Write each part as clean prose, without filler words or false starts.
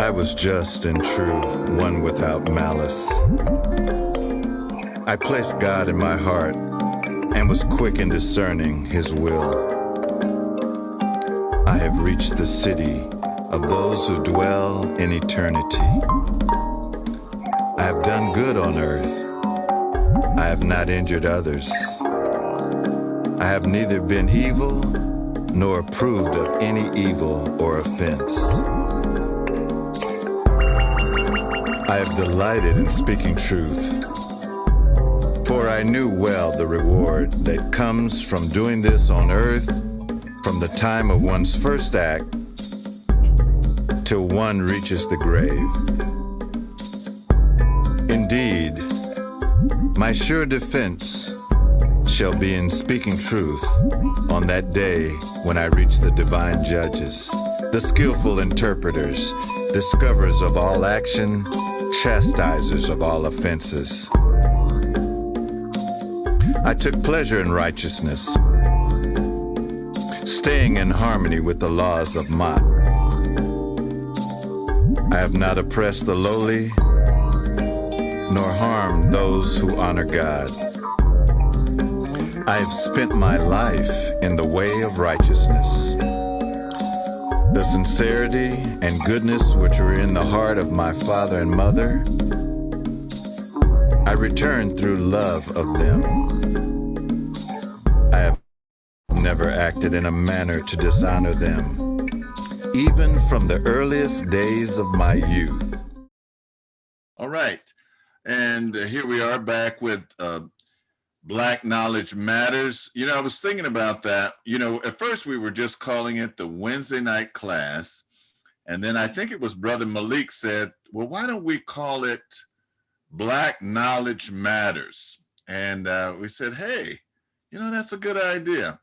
I was just and true, one without malice. I placed God in my heart and was quick in discerning his will. I have reached the city of those who dwell in eternity. I have done good on earth. I have not injured others. I have neither been evil nor approved of any evil or offense. I have delighted in speaking truth, for I knew well the reward that comes from doing this on earth, from the time of one's first act till one reaches the grave. Indeed, my sure defense shall be in speaking truth on that day when I reach the divine judges, the skillful interpreters, discoverers of all action, chastisers of all offenses. I took pleasure in righteousness, staying in harmony with the laws of Mott. I have not oppressed the lowly, nor harmed those who honor God. I have spent my life in the way of righteousness. The sincerity and goodness which were in the heart of my father and mother, I returned through love of them. I have never acted in a manner to dishonor them, even from the earliest days of my youth. All right. And here we are back with Black Knowledge Matters. You know, I was thinking about that. You know, at first we were just calling it the Wednesday night class. And then I think it was Brother Malik said, well, why don't we call it Black Knowledge Matters? And we said, hey, you know, that's a good idea.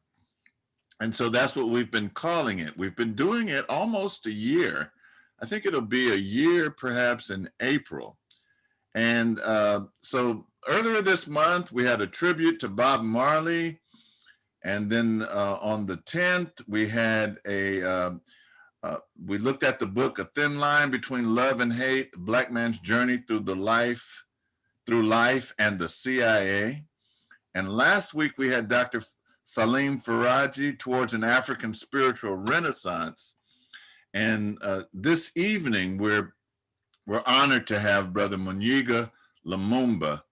And so that's what we've been calling it. We've been doing it almost a year. I think it'll be a year perhaps in April. And so earlier this month, we had a tribute to Bob Marley. And then on the 10th, we had we looked at the book, A Thin Line Between Love and Hate, Black Man's Journey Through Life and the CIA. And last week, we had Dr. Salim Faraji, Towards an African Spiritual Renaissance. And this evening, we're honored to have Brother Munyiga Lumumba.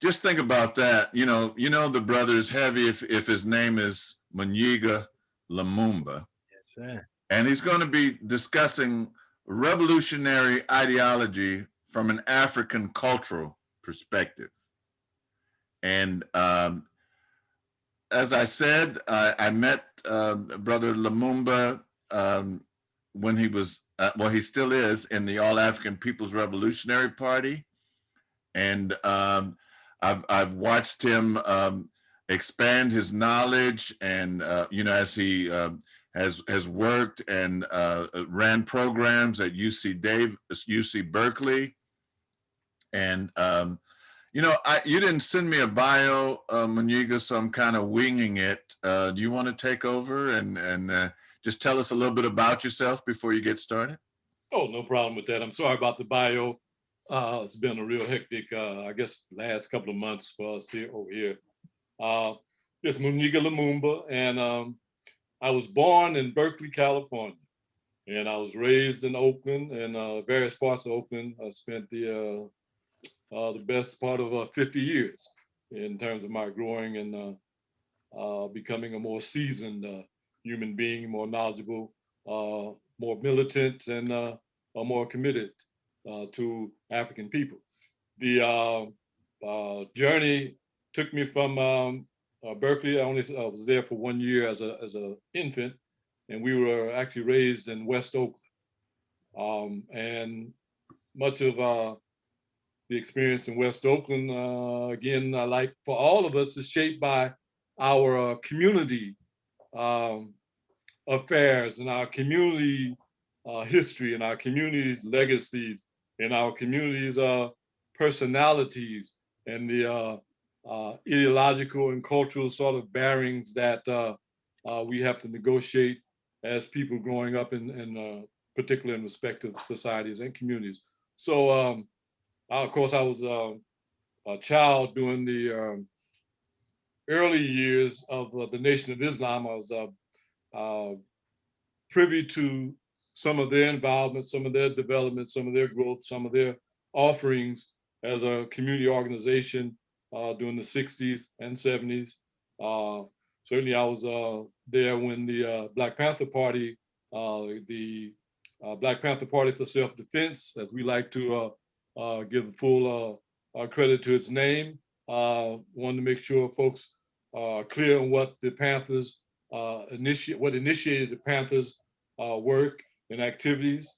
Just think about that. You know the brother is heavy if his name is Munyiga Lumumba. Yes, sir. And he's going to be discussing revolutionary ideology from an African cultural perspective. And as I said, I met Brother Lumumba when he was, he still is, in the All African People's Revolutionary Party. And I've watched him expand his knowledge, and as he has worked and ran programs at UC Berkeley. And you didn't send me a bio, Munyiga, so I'm kind of winging it. Do you want to take over and just tell us a little bit about yourself before you get started? Oh, no problem with that. I'm sorry about the bio. It's been a real hectic, I guess, last couple of months for us over here. It's Munyiga Lumumba, and I was born in Berkeley, California, and I was raised in Oakland and various parts of Oakland. I spent the best part of 50 years in terms of my growing and becoming a more seasoned human being, more knowledgeable, more militant, and more committed to African people. The journey took me from Berkeley. I was there for 1 year as an infant, and we were actually raised in West Oakland. And much of the experience in West Oakland, again, like for all of us, is shaped by our community affairs and our community history and our community's legacies and our community's personalities and the ideological and cultural sort of bearings that we have to negotiate as people growing up in particularly in respective societies and communities. So, of course, I was a child during the early years of the Nation of Islam. I was privy to some of their involvement, some of their development, some of their growth, some of their offerings as a community organization during the 60s and 70s. Certainly I was there when the Black Panther Party, the Black Panther Party for Self-Defense, as we like to give full credit to its name, wanted to make sure folks are clear on what the Panthers initiated the Panthers work and activities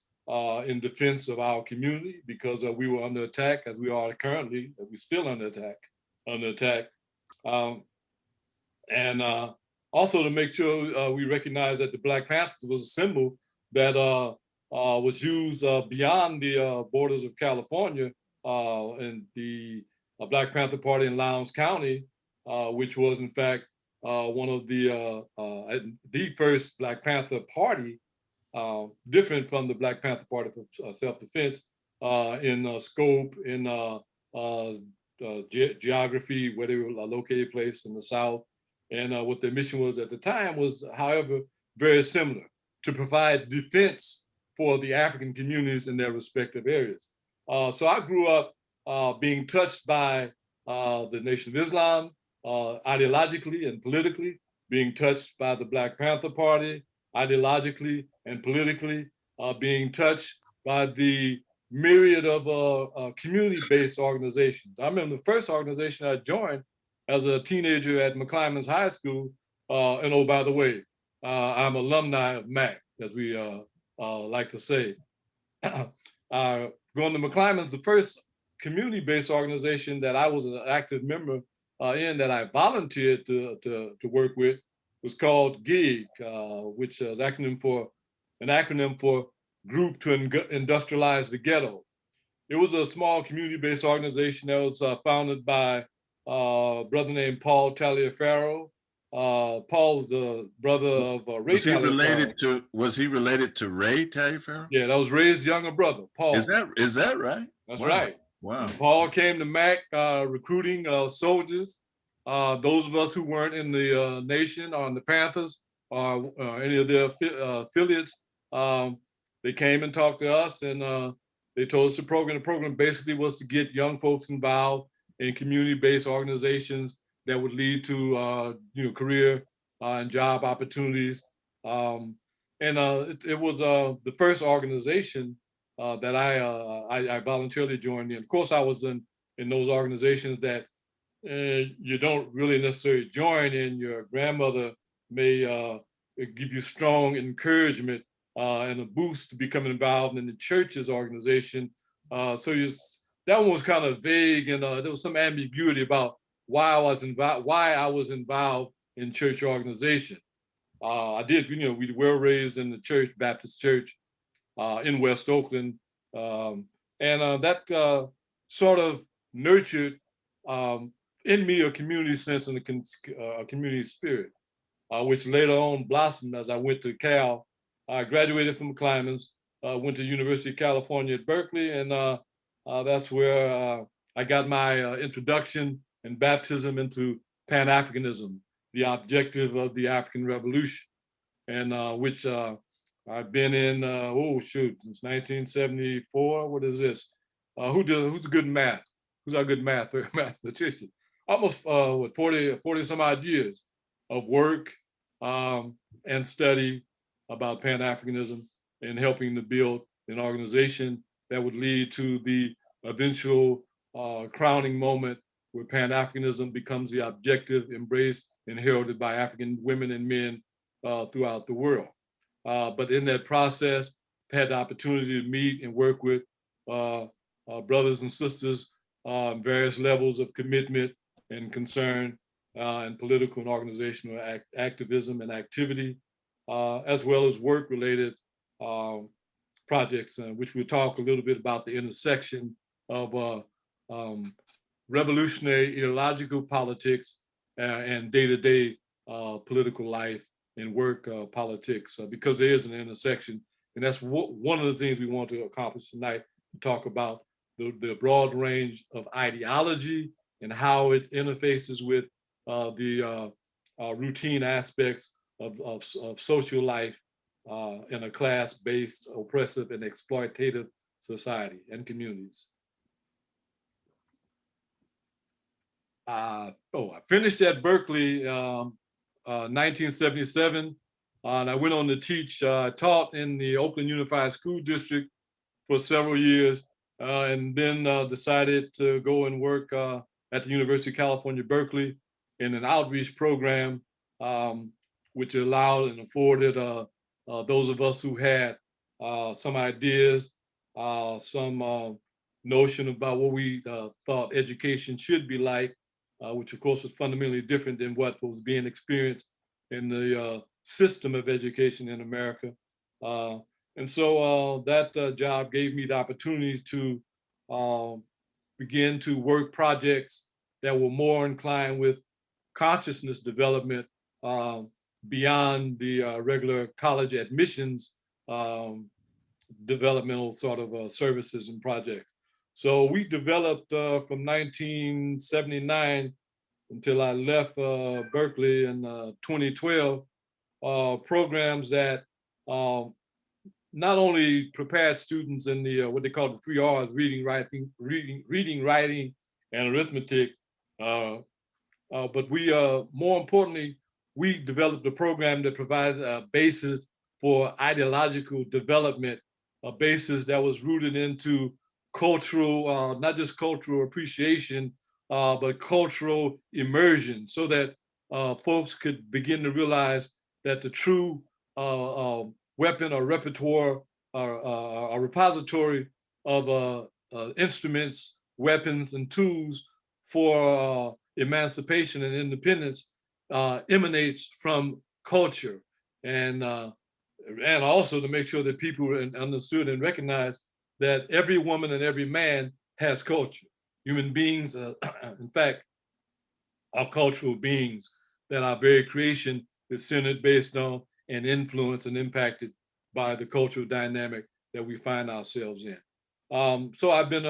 in defense of our community, because we were under attack, as we are currently, we're still under attack. And also to make sure we recognize that the Black Panthers was a symbol that was used beyond the borders of California, and the Black Panther Party in Lowndes County, which was in fact one of the first Black Panther Party, different from the Black Panther Party for Self-Defense in scope, in geography, where they were located, placed in the South. And what their mission was at the time was, however, very similar, to provide defense for the African communities in their respective areas. So I grew up being touched by the Nation of Islam, ideologically and politically, being touched by the Black Panther Party, ideologically and politically, being touched by the myriad of community-based organizations. I remember the first organization I joined as a teenager at McClymonds High School, and oh, by the way, I'm alumni of MAC, as we like to say. Going to McClymonds, the first community-based organization that I was an active member in, that I volunteered to work with, was called GIG, which is an acronym for Group to Industrialize the Ghetto. It was a small community-based organization that was founded by a brother named Paul Taliaferro. Paul's the brother of Ray Taliaferro. Was he related to Ray Taliaferro? Yeah, that was Ray's younger brother, Paul. Is that right? That's wow. Right. Wow. And Paul came to MAC recruiting soldiers. Those of us who weren't in the Nation or in the Panthers or any of their affiliates, they came and talked to us, and they told us the program. The program basically was to get young folks involved in community-based organizations that would lead to career and job opportunities. It was the first organization that I voluntarily joined in. Of course, I was in those organizations that you don't really necessarily join in. Your grandmother may give you strong encouragement and a boost to become involved in the church's organization. That one was kind of vague, and there was some ambiguity about why I was involved in church organization. I did, we were raised in the church, Baptist church in West Oakland. That sort of nurtured in me a community sense and a community spirit, which later on blossomed as I went to Cal. I graduated from McClymonds, went to University of California at Berkeley, and that's where I got my introduction and baptism into Pan-Africanism, the objective of the African Revolution, and which I've been in, since 1974. What is this? Who's a good math? Who's our good mathematician? Almost 40 some odd years of work and study about Pan-Africanism and helping to build an organization that would lead to the eventual crowning moment where Pan-Africanism becomes the objective embraced and heralded by African women and men throughout the world. But in that process, I've had the opportunity to meet and work with brothers and sisters on various levels of commitment and concern and political and organizational activism and activity, as well as work-related projects, which we'll talk a little bit about the intersection of revolutionary ideological politics and day-to-day political life and work politics, because there is an intersection And that's one of the things we want to accomplish tonight, to talk about the broad range of ideology and how it interfaces with the routine aspects of social life in a class-based, oppressive, and exploitative society and communities. I finished at Berkeley 1977, and I went on to teach, taught in the Oakland Unified School District for several years, and then decided to go and work at the University of California, Berkeley in an outreach program, which allowed and afforded those of us who had some ideas, some notion about what we thought education should be like, which of course was fundamentally different than what was being experienced in the system of education in America. And so that job gave me the opportunity to begin to work projects that were more inclined with consciousness development beyond the regular college admissions developmental sort of services and projects. So we developed from 1979 until I left Berkeley in 2012, programs that not only prepared students in the what they call the 3 R's: reading, writing, and arithmetic, but we more importantly, we developed a program that provided a basis for ideological development, a basis that was rooted into cultural, not just cultural appreciation, but cultural immersion, so that folks could begin to realize that the true weapon or repertoire or repository of instruments, weapons, and tools for emancipation and independence emanates from culture, and also to make sure that people understood and recognized that every woman and every man has culture. Human beings, in fact, are cultural beings, that our very creation is centered, based on, and influenced and impacted by the cultural dynamic that we find ourselves in. So I've been,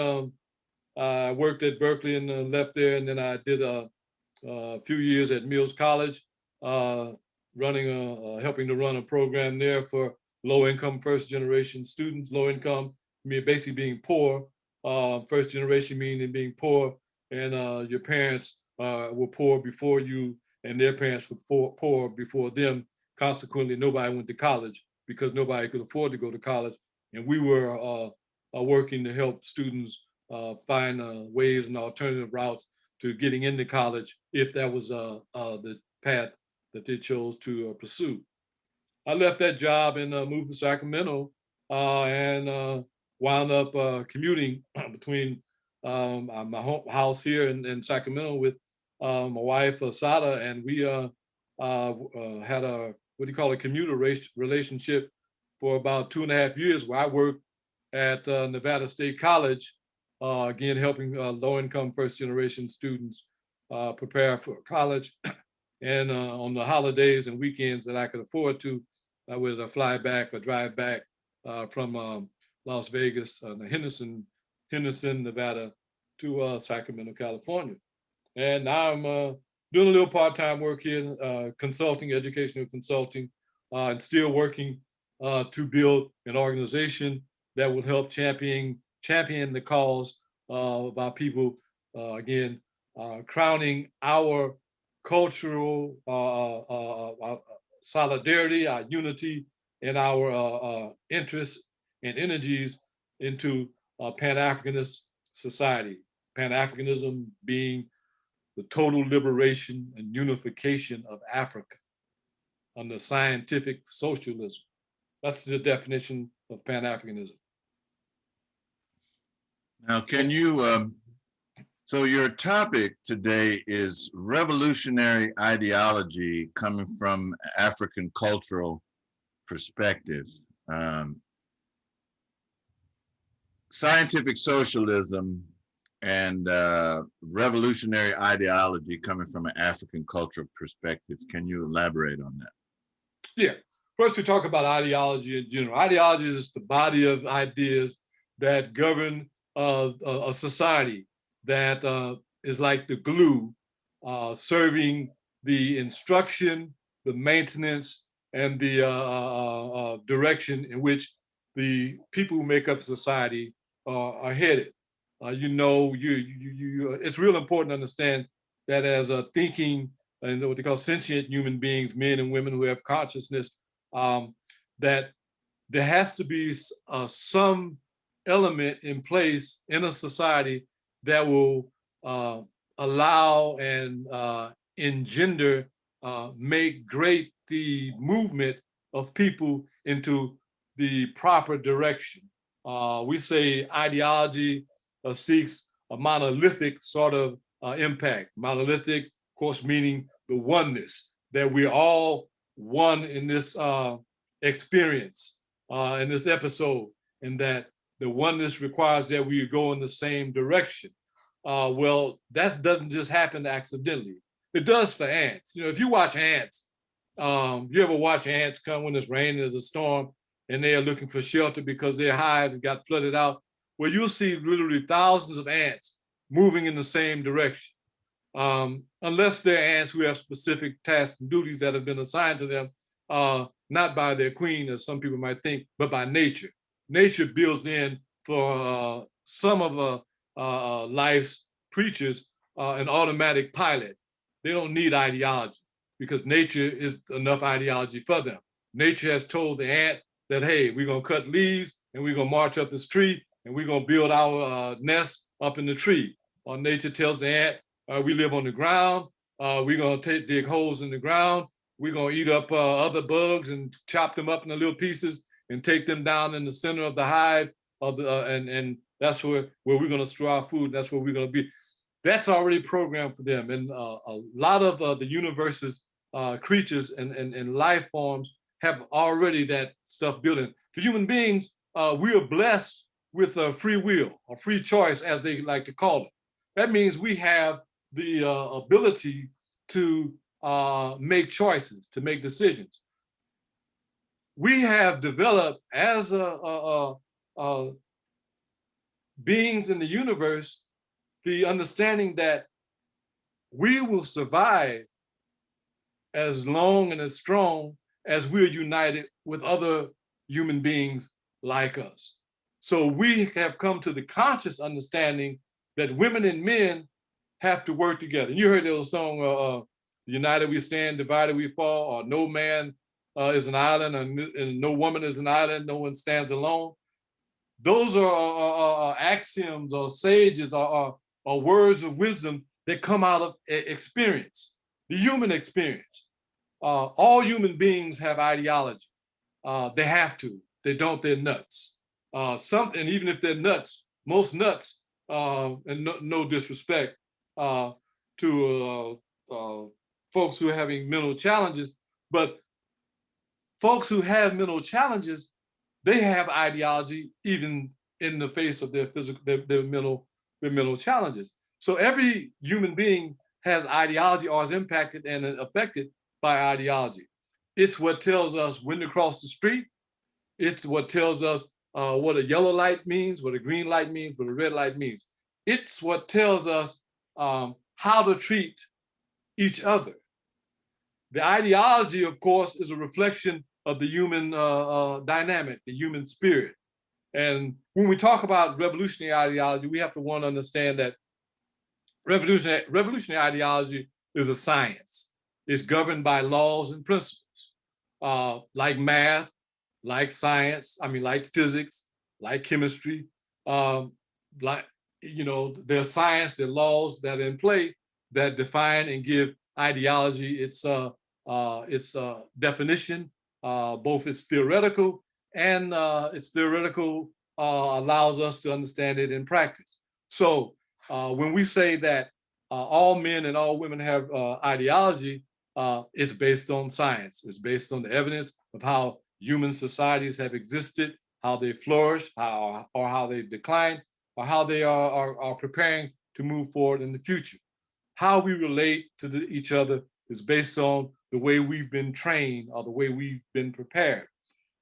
I worked at Berkeley and left there, and then I did a few years at Mills College, running helping to run a program there for low-income first-generation students. Low income, basically being poor. First generation meaning being poor, and your parents were poor before you, and their parents were poor before them. Consequently, nobody went to college because nobody could afford to go to college, and we were working to help students find ways and alternative routes to getting into college if that was the path that they chose to pursue. I left that job and moved to Sacramento and wound up commuting between my home house here in Sacramento with my wife, Sada, and we had a, what do you call, a commuter relationship for about 2.5 years, where I worked at Nevada State College, again, helping low-income first-generation students prepare for college. And on the holidays and weekends that I could afford to, I would fly back or drive back from Las Vegas, Henderson, Nevada, to Sacramento, California. And now I'm doing a little part-time work here, consulting, educational consulting, and still working to build an organization that will help champion the cause about people, again, crowning our cultural solidarity, our unity, and our interests and energies into a Pan-Africanist society. Pan-Africanism being the total liberation and unification of Africa under scientific socialism. That's the definition of Pan-Africanism. Now, can you, so your topic today is revolutionary ideology coming from African cultural perspective. Scientific socialism and revolutionary ideology coming from an African cultural perspective. Can you elaborate on that? Yeah. first we talk about ideology in general. Ideology is the body of ideas that govern a society, that is like the glue serving the instruction, the maintenance, and the direction in which the people who make up society are headed. It's real important to understand that as a thinking and what they call sentient human beings, men and women who have consciousness, that there has to be some element in place in a society that will allow and engender, make great the movement of people into the proper direction. We say ideology seeks a monolithic sort of impact. Monolithic, of course, meaning the oneness, that we're all one in this experience, in this episode, and that the oneness requires that we go in the same direction. Well, that doesn't just happen accidentally. It does for ants. You know, if you watch ants, you ever watch ants come when it's raining, there's a storm, and they are looking for shelter because their hives got flooded out? Well, you'll see literally thousands of ants moving in the same direction. Unless they're ants who have specific tasks and duties that have been assigned to them, not by their queen, as some people might think, but by nature. Nature builds in for some of life's creatures an automatic pilot. They don't need ideology because nature is enough ideology for them. Nature has told the ant that, hey, we're gonna cut leaves and we're gonna march up this tree and we're gonna build our nest up in the tree. Or nature tells the ant, we live on the ground, we're gonna dig holes in the ground, we're gonna eat up other bugs and chop them up into little pieces and take them down in the center of the hive, and that's where we're gonna store our food, that's where we're gonna be. That's already programmed for them. And a lot of the universe's creatures and life forms have already that stuff built in. For human beings, we are blessed with a free will, or free choice, as they like to call it. That means we have the ability to make choices, to make decisions. We have developed as beings in the universe the understanding that we will survive as long and as strong as we're united with other human beings like us. So we have come to the conscious understanding that women and men have to work together. You heard the song, United We Stand, Divided We Fall, or No Man is an Island, and No Woman is an Island, No One Stands Alone. Those are axioms or sages or words of wisdom that come out of experience, the human experience. All human beings have ideology. They have to. They don't, they're nuts. And even if they're nuts, most nuts, and no disrespect to folks who are having mental challenges, but folks who have mental challenges, they have ideology even in the face of their physical, their mental challenges. So every human being has ideology or is impacted and affected by ideology. It's what tells us when to cross the street. It's what tells us what a yellow light means, what a green light means, what a red light means. It's what tells us how to treat each other. The ideology, of course, is a reflection of the human dynamic, the human spirit. And when we talk about revolutionary ideology, we have to want to understand that revolutionary ideology is a science. It's governed by laws and principles, like math, like science, like physics, like chemistry, like, there's science, there are laws that are in play that define and give ideology its definition, both its theoretical and its theoretical allows us to understand it in practice. So when we say that all men and all women have ideology, it's based on science. It's based on the evidence of how human societies have existed, how they flourish, or how they've declined, or how they are preparing to move forward in the future. How we relate to each other is based on the way we've been trained or the way we've been prepared.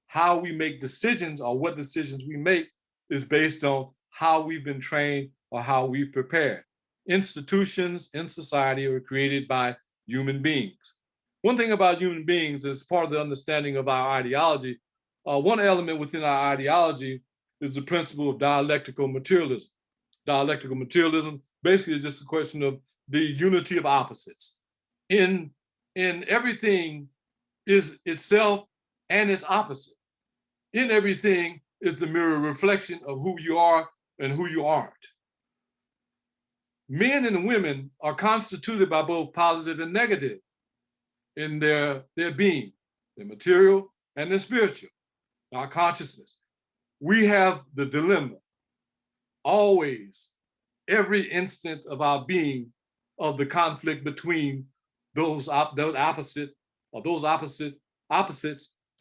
How we make decisions or what decisions we make is based on how we've been trained or how we've prepared. Institutions in society are created by human beings. One thing about human beings is part of the understanding of our ideology. One element within our ideology is the principle of dialectical materialism. Dialectical materialism basically is just a question of the unity of opposites. In everything is itself and its opposite. In everything is the mirror reflection of who you are and who you aren't. Men and women are constituted by both positive and negative in their being, their material and their spiritual, our consciousness. We have the dilemma, always, every instant of our being, of the conflict between those opposites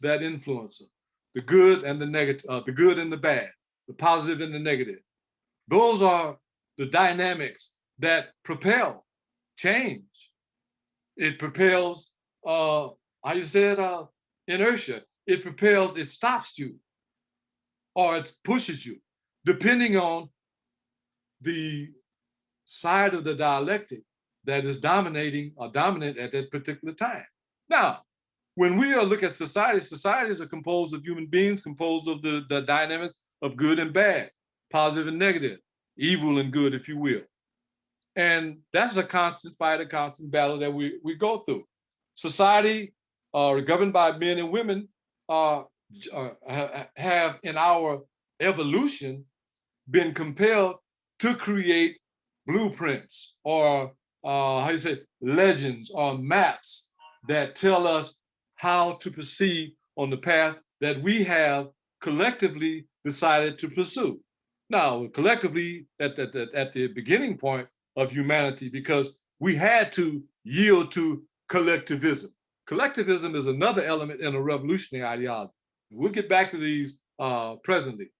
that influence us, the good and the negative, the good and the bad, the positive and the negative. Those are the dynamics that propel change. It propels, inertia. It propels, it stops you, or it pushes you, depending on the side of the dialectic that is dominating or dominant at that particular time. Now, when we look at society, societies are composed of human beings, composed of the dynamic of good and bad, positive and negative, evil and good, if you will. And that's a constant fight, a constant battle that we go through. Society, governed by men and women, have in our evolution been compelled to create blueprints or legends or maps that tell us how to proceed on the path that we have collectively decided to pursue. Now, collectively at the beginning point of humanity, because we had to yield to collectivism. Collectivism is another element in a revolutionary ideology. We'll get back to these presently.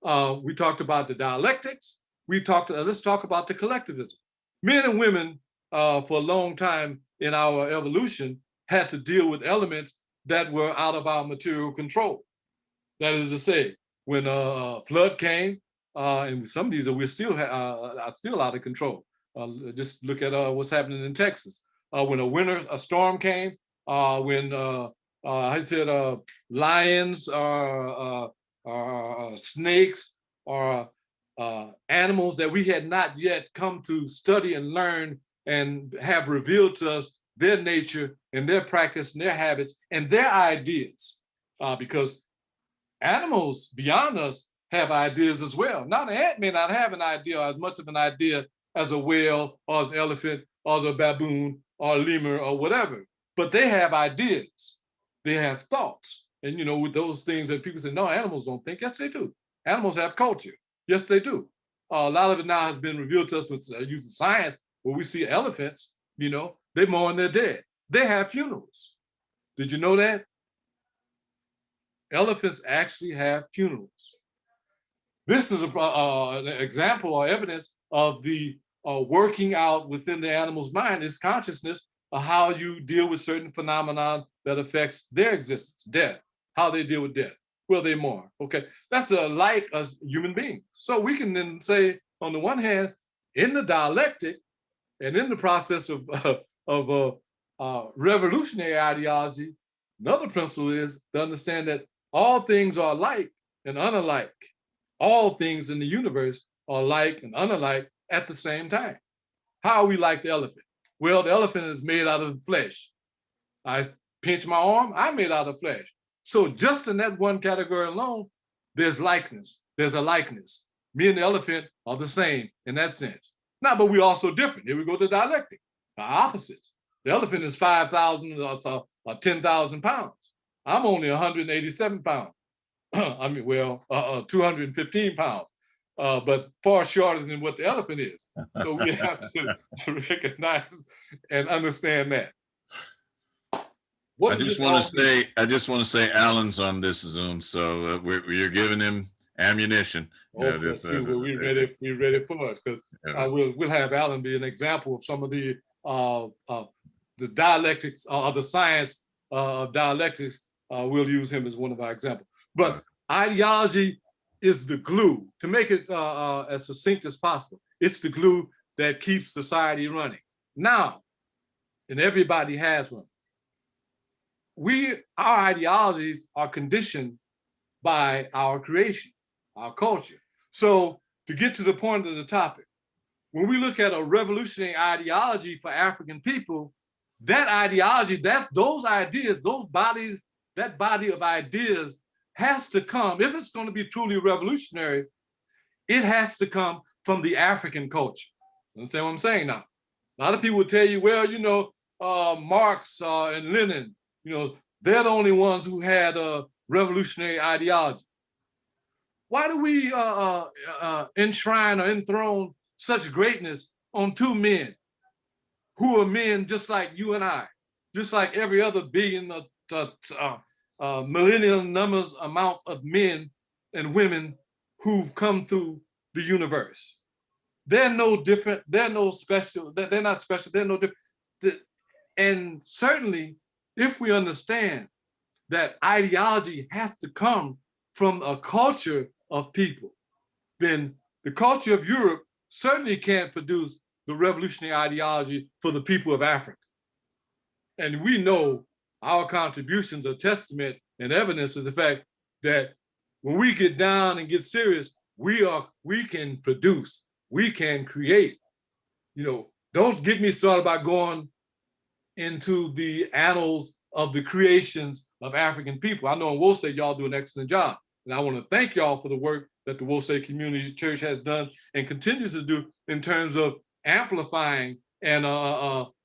We talked about the dialectics. Let's talk about the collectivism. Men and women for a long time in our evolution had to deal with elements that were out of our material control. That is to say, when a flood came, and some of these are still out of control. Just look at what's happening in Texas. When a storm came, when lions or snakes or animals that we had not yet come to study and learn and have revealed to us their nature and their practice and their habits and their ideas, because animals beyond us have ideas as well. Now, the ant may not have an idea or as much of an idea as a whale or as an elephant or as a baboon or a lemur or whatever, but they have ideas. They have thoughts. And, with those things that people say, no, animals don't think. Yes, they do. Animals have culture. Yes, they do. A lot of it now has been revealed to us with use of science, where we see elephants, they mourn their dead. They have funerals. Did you know that? Elephants actually have funerals. This is an example or evidence of the working out within the animal's mind, its consciousness, of how you deal with certain phenomenon that affects their existence, death, how they deal with death. Well, they mourn. Okay, that's like us human beings. So we can then say, on the one hand, in the dialectic and in the process of revolutionary ideology, another principle is to understand that all things are alike and unalike. All things in the universe are like and unalike at the same time. How are we like the elephant? Well, the elephant is made out of flesh. I pinch my arm, I'm made out of flesh. So just in that one category alone, there's likeness. There's a likeness. Me and the elephant are the same in that sense. Now, but we're also different. Here we go to dialectic, the opposites. The elephant is 5,000 or 10,000 pounds. I'm only 187 pounds. 215 pounds, but far shorter than what the elephant is. So we have to recognize and understand that. I just want to say Alan's on this Zoom, so you're giving him ammunition. Okay, we're ready for it, because we'll have Alan be an example of some of the the dialectics or the science of dialectics, we'll use him as one of our examples. But ideology is the glue, to make it as succinct as possible. It's the glue that keeps society running. Now, and everybody has one. Our ideologies are conditioned by our creation, our culture. So to get to the point of the topic, when we look at a revolutionary ideology for African people, that ideology, those ideas, that body of ideas has to come, if it's going to be truly revolutionary, it has to come from the African culture. You understand what I'm saying now? A lot of people will tell you, well, Marx and Lenin, they're the only ones who had a revolutionary ideology. Why do we enshrine or enthrone such greatness on two men who are men just like you and I, just like every other billion millennial numbers amount of men and women who've come through the universe? They're no different, they're no special, they're not special, they're no different. And certainly, if we understand that ideology has to come from a culture of people, then the culture of Europe certainly can't produce the revolutionary ideology for the people of Africa. And we know our contributions are testament and evidence of the fact that when we get down and get serious, we can produce, we can create. Don't get me started about going into the annals of the creations of African people. I know in Wose y'all do an excellent job. And I want to thank y'all for the work that the Wose Community Church has done and continues to do in terms of amplifying and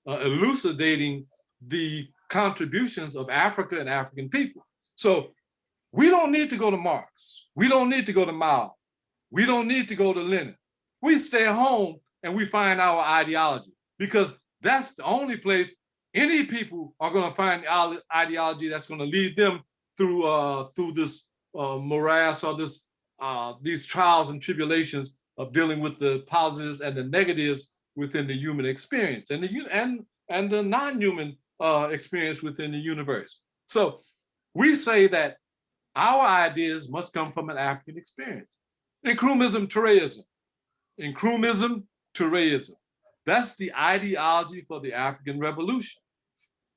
elucidating the contributions of Africa and African people. So we don't need to go to Marx. We don't need to go to Mao. We don't need to go to Lenin. We stay home and we find our ideology, because that's the only place any people are going to find ideology that's going to lead them through this morass or these trials and tribulations of dealing with the positives and the negatives within the human experience and the non-human experience within the universe. So we say that our ideas must come from an African experience. Nkrumahism, Tureism. That's the ideology for the African Revolution.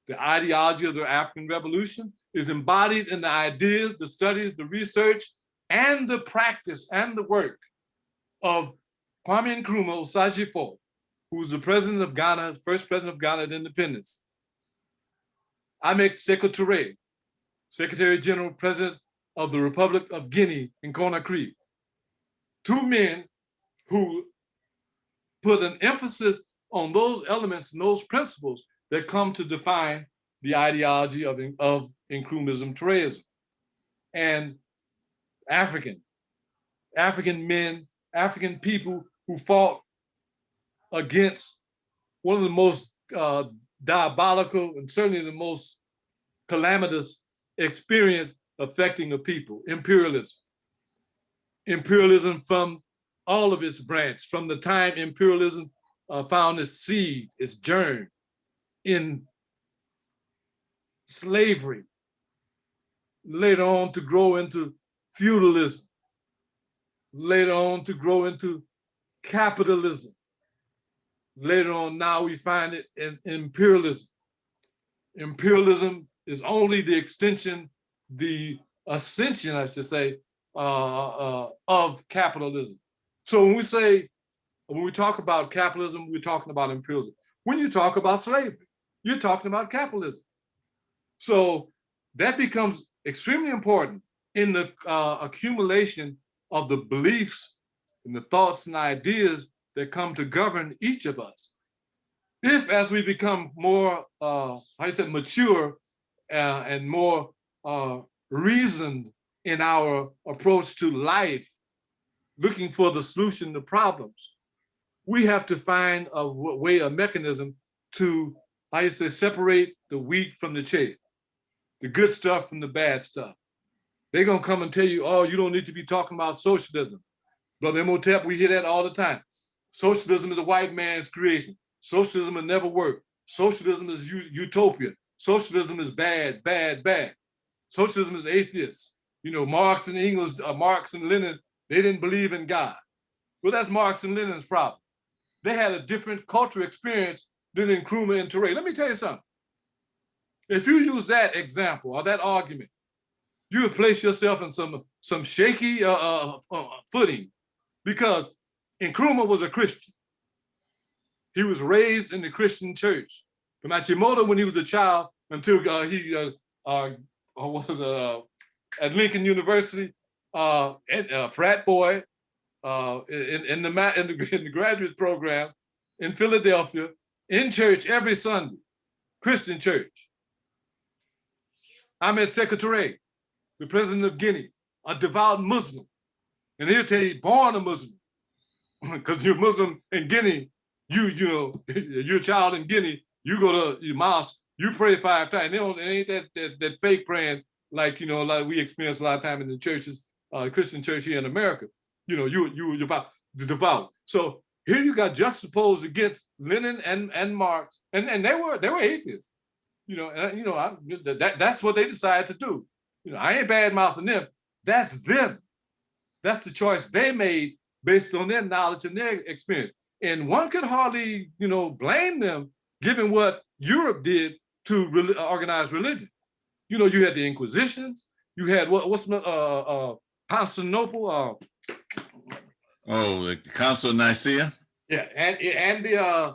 The ideology of the African Revolution is embodied in the ideas, the studies, the research, and the practice and the work of Kwame Nkrumah Osajifo, who's the president of Ghana, first president of Ghana at independence. Ahmed Sékou Touré, Secretary General, President of the Republic of Guinea in Conakry. Two men who put an emphasis on those elements and those principles that come to define the ideology of Nkrumahism, Tureism. And African men, African people who fought against one of the most diabolical and certainly the most calamitous experience affecting a people, imperialism. Imperialism from all of its branch, from the time imperialism found its seed, its germ in slavery, later on to grow into feudalism, later on to grow into capitalism. Later on, now we find it in imperialism. Imperialism is only the extension, the ascension, I should say, of capitalism. So when we talk about capitalism, we're talking about imperialism. When you talk about slavery, you're talking about capitalism. So that becomes extremely important in the accumulation of the beliefs and the thoughts and ideas that come to govern each of us. If, as we become more, mature and more reasoned in our approach to life, looking for the solution to problems, we have to find a way, a mechanism to, separate the wheat from the chaff, the good stuff from the bad stuff. They're gonna come and tell you, oh, you don't need to be talking about socialism. Brother Imhotep, we hear that all the time. Socialism is a white man's creation. Socialism will never work. Socialism is utopia. Socialism is bad, bad, bad. Socialism is atheist. You know, Marx and Engels, Marx and Lenin, they didn't believe in God. Well, that's Marx and Lenin's problem. They had a different cultural experience than Nkrumah and Ture. Let me tell you something. If you use that example or that argument, you have placed yourself in some shaky footing, because Nkrumah was a Christian. He was raised in the Christian church. From Achimota when he was a child until he was at Lincoln University, frat boy in the graduate program in Philadelphia, in church every Sunday, Christian church. Ahmed Secretary, the president of Guinea, a devout Muslim. And he'll tell you, born a Muslim, because you're Muslim in Guinea, you're a child in Guinea, you go to your mosque, you pray 5 times. It ain't that fake praying like we experience a lot of time in the churches, Christian church here in America. You're about the devout. So here you got juxtaposed against Lenin and Marx, and they were atheists. That's what they decided to do. I ain't bad mouthing them. That's them. That's the choice they made based on their knowledge and their experience. And one could hardly, blame them, given what Europe did to organize religion. You had the Inquisitions. You had Constantinople. The Council of Nicaea. Yeah, and the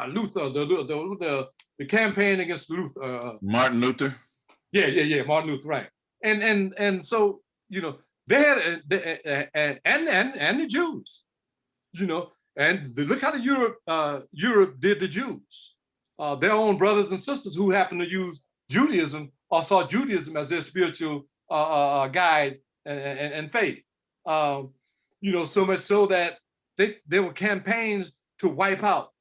Luther, the campaign against Luther. Martin Luther. Yeah, Martin Luther, right. And so, they had and the Jews, and look how Europe did the Jews. Their own brothers and sisters who happened to use Judaism or saw Judaism as their spiritual guide and faith. So much so that there were campaigns to wipe out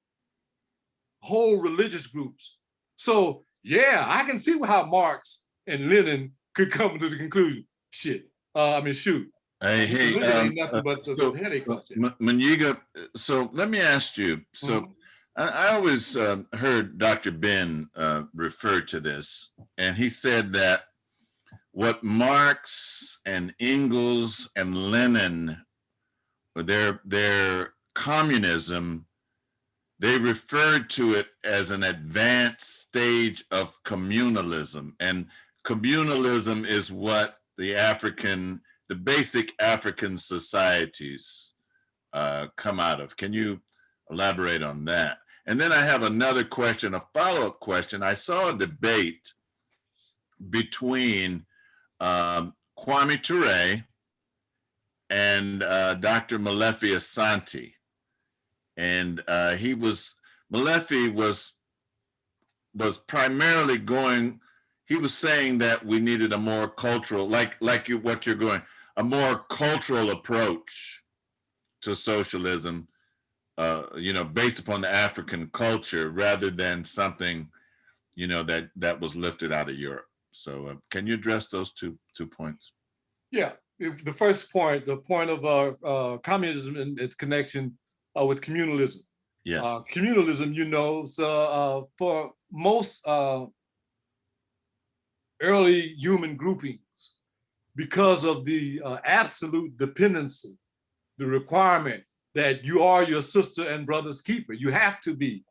whole religious groups. So yeah, I can see how Marx and Lenin could come to the conclusion. Shoot. Hey, nothing but the headache. Munyiga, so let me ask you. So I always heard Dr. Ben refer to this, and he said that what Marx and Engels and Lenin, their communism, they referred to it as an advanced stage of communalism. And communalism is what the basic African societies come out of. Can you elaborate on that? And then I have another question, a follow-up question. I saw a debate between Kwame Ture and Dr. Molefi Asante. And Molefi was primarily he was saying that we needed a more cultural, a more cultural approach to socialism, based upon the African culture rather than something, that was lifted out of Europe. So can you address those two points? Yeah, the first point, the point of communism and its connection with communalism. Yes. Communalism, for most early human groupings, because of the absolute dependency, the requirement that you are your sister and brother's keeper. You have to be,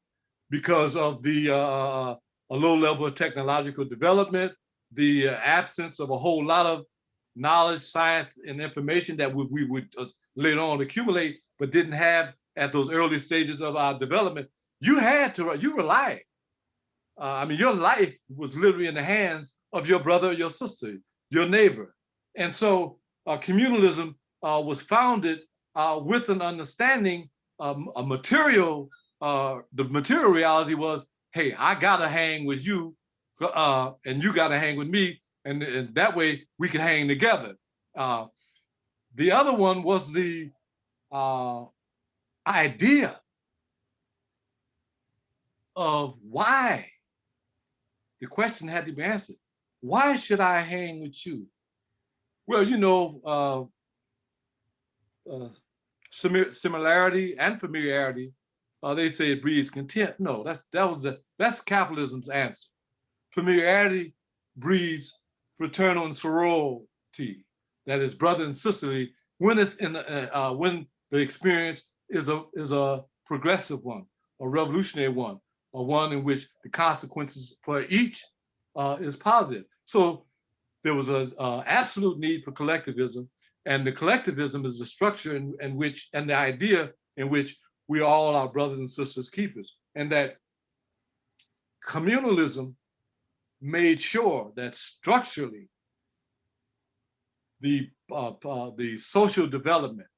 because of the a low level of technological development, the absence of a whole lot of knowledge, science, and information that we would later on accumulate, but didn't have at those early stages of our development. You relied. Your life was literally in the hands of your brother or your sister, your neighbor. And so communalism was founded with an understanding, the material reality was, hey, I gotta hang with you and you gotta hang with me, and that way we can hang together. The other one was the idea of why. The question had to be answered. Why should I hang with you? Well, similarity and familiarity, they say it breeds contempt. No, that's capitalism's answer. Familiarity breeds fraternal and sorority, that is brother and sisterly, when it's when the experience is a progressive one, a revolutionary one, or one in which the consequences for each is positive. So there was an absolute need for collectivism, and the collectivism is the structure in which, and the idea in which we are all our brothers and sisters keepers, and that communalism made sure that structurally the social development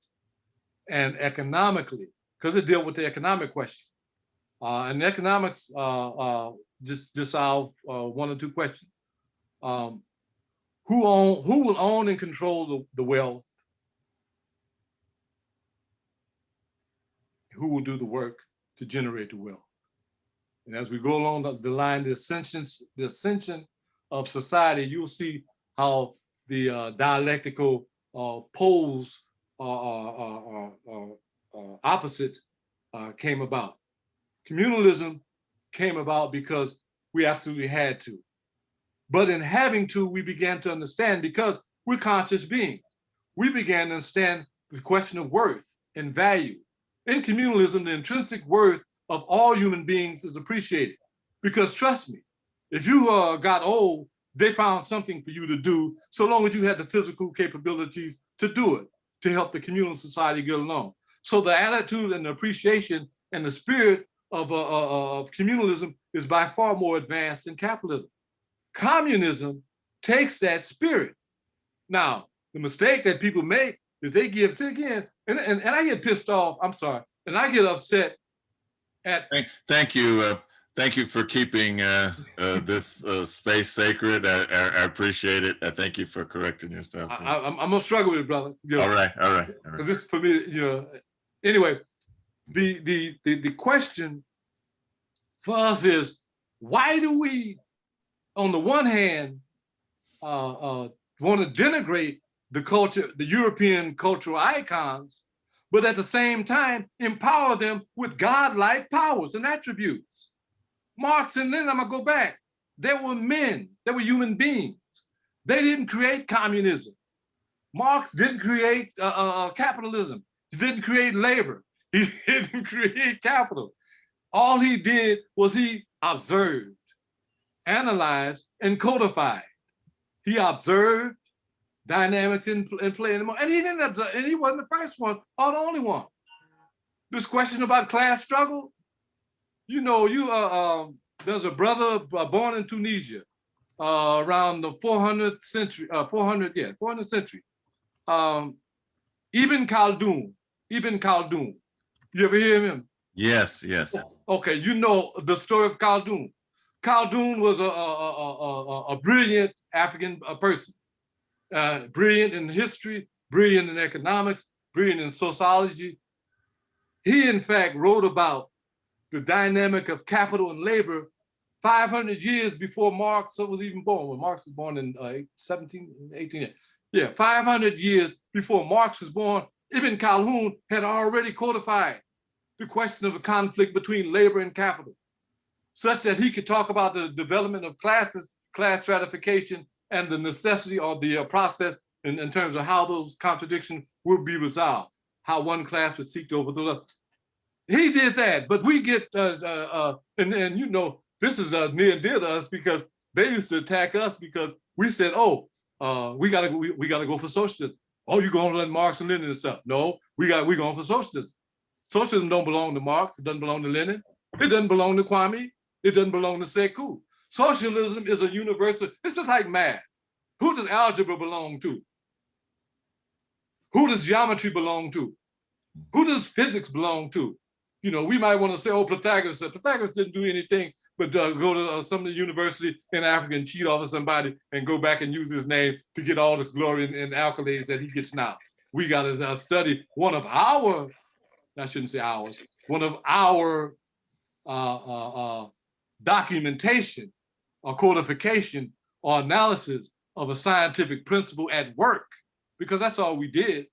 and economically, because it dealt with the economic question, and economics, just I'll one or two questions. Who will own and control the wealth? Who will do the work to generate the wealth? And as we go along the line, the ascension of society, you'll see how the dialectical poles opposites came about. Communalism came about because we absolutely had to. But in having to, we began to understand, because we're conscious beings, we began to understand the question of worth and value. In communalism, the intrinsic worth of all human beings is appreciated. Because trust me, if you got old, they found something for you to do, so long as you had the physical capabilities to do it, to help the communal society get along. So the attitude and the appreciation and the spirit of communalism is by far more advanced than capitalism. Communism takes that spirit. Now, the mistake that people make is they give, again, and I get pissed off, I'm sorry, and I get upset at— Thank you. Thank you for keeping this space sacred. I appreciate it. I thank you for correcting yourself. I'm gonna struggle with it, brother. You know, all right. This for me, anyway, the question for us is, why do we, on the one hand, want to denigrate the culture, the European cultural icons, but at the same time empower them with godlike powers and attributes? Marx and Lenin, I'm gonna go back. They were men, they were human beings. They didn't create communism. Marx didn't create capitalism. He didn't create labor. He didn't create capital. All he did was he observed, analyzed, and codified. He observed dynamics in play, and he didn't observe, and he wasn't the first one or the only one. This question about class struggle, there's a brother born in Tunisia around the 400th century, 400th century. Ibn Khaldun. You ever hear of him? Yes. Okay, you know the story of Khaldun. Khaldun was a brilliant African person, brilliant in history, brilliant in economics, brilliant in sociology. He, in fact, wrote about the dynamic of capital and labor 500 years before Marx was even born. When Marx was born in 18. Yeah, 500 years before Marx was born, Ibn Khaldun had already codified the question of a conflict between labor and capital, such that he could talk about the development of classes, class stratification, and the necessity or the process in terms of how those contradictions would be resolved, how one class would seek to overthrow the other. He did that, but we get, this is near and dear to us, because they used to attack us because we said, we gotta go for socialism. Oh, you're gonna let Marx and Lenin and stuff. No, we're going for socialism. Socialism don't belong to Marx, it doesn't belong to Lenin, it doesn't belong to Kwame, it doesn't belong to Sekou. Socialism is a universal, it's just like math. Who does algebra belong to? Who does geometry belong to? Who does physics belong to? We might want to say, Pythagoras said. Pythagoras didn't do anything but go to some university in Africa and cheat off of somebody and go back and use his name to get all this glory and accolades that he gets now. We got to study one of our documentation or codification or analysis of a scientific principle at work, because that's all we did.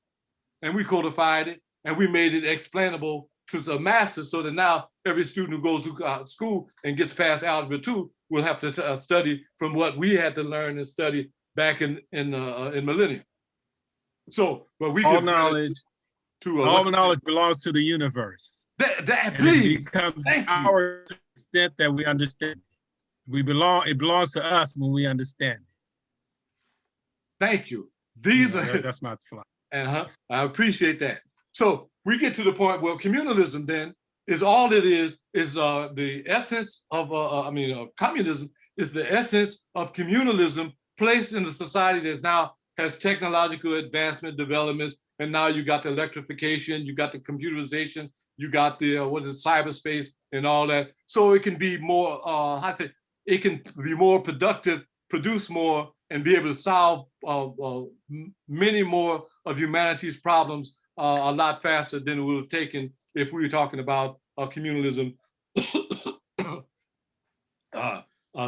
And we codified it and we made it explainable to the masses, so that now every student who goes to school and gets past Algebra 2 will have to study from what we had to learn and study back in millennium. So, but we all knowledge to all knowledge belongs to the universe. Please, it becomes our extent that we understand. It belongs to us when we understand it. Thank you. These are that's my fly. I appreciate that. So we get to the point where communalism then is all it is the essence of communism is the essence of communalism placed in a society that now has technological advancement, developments, and now you got the electrification, you got the computerization, you got the cyberspace and all that. So it can be more, it can be more productive, produce more, and be able to solve many more of humanity's problems a lot faster than it would have taken if we were talking about communalism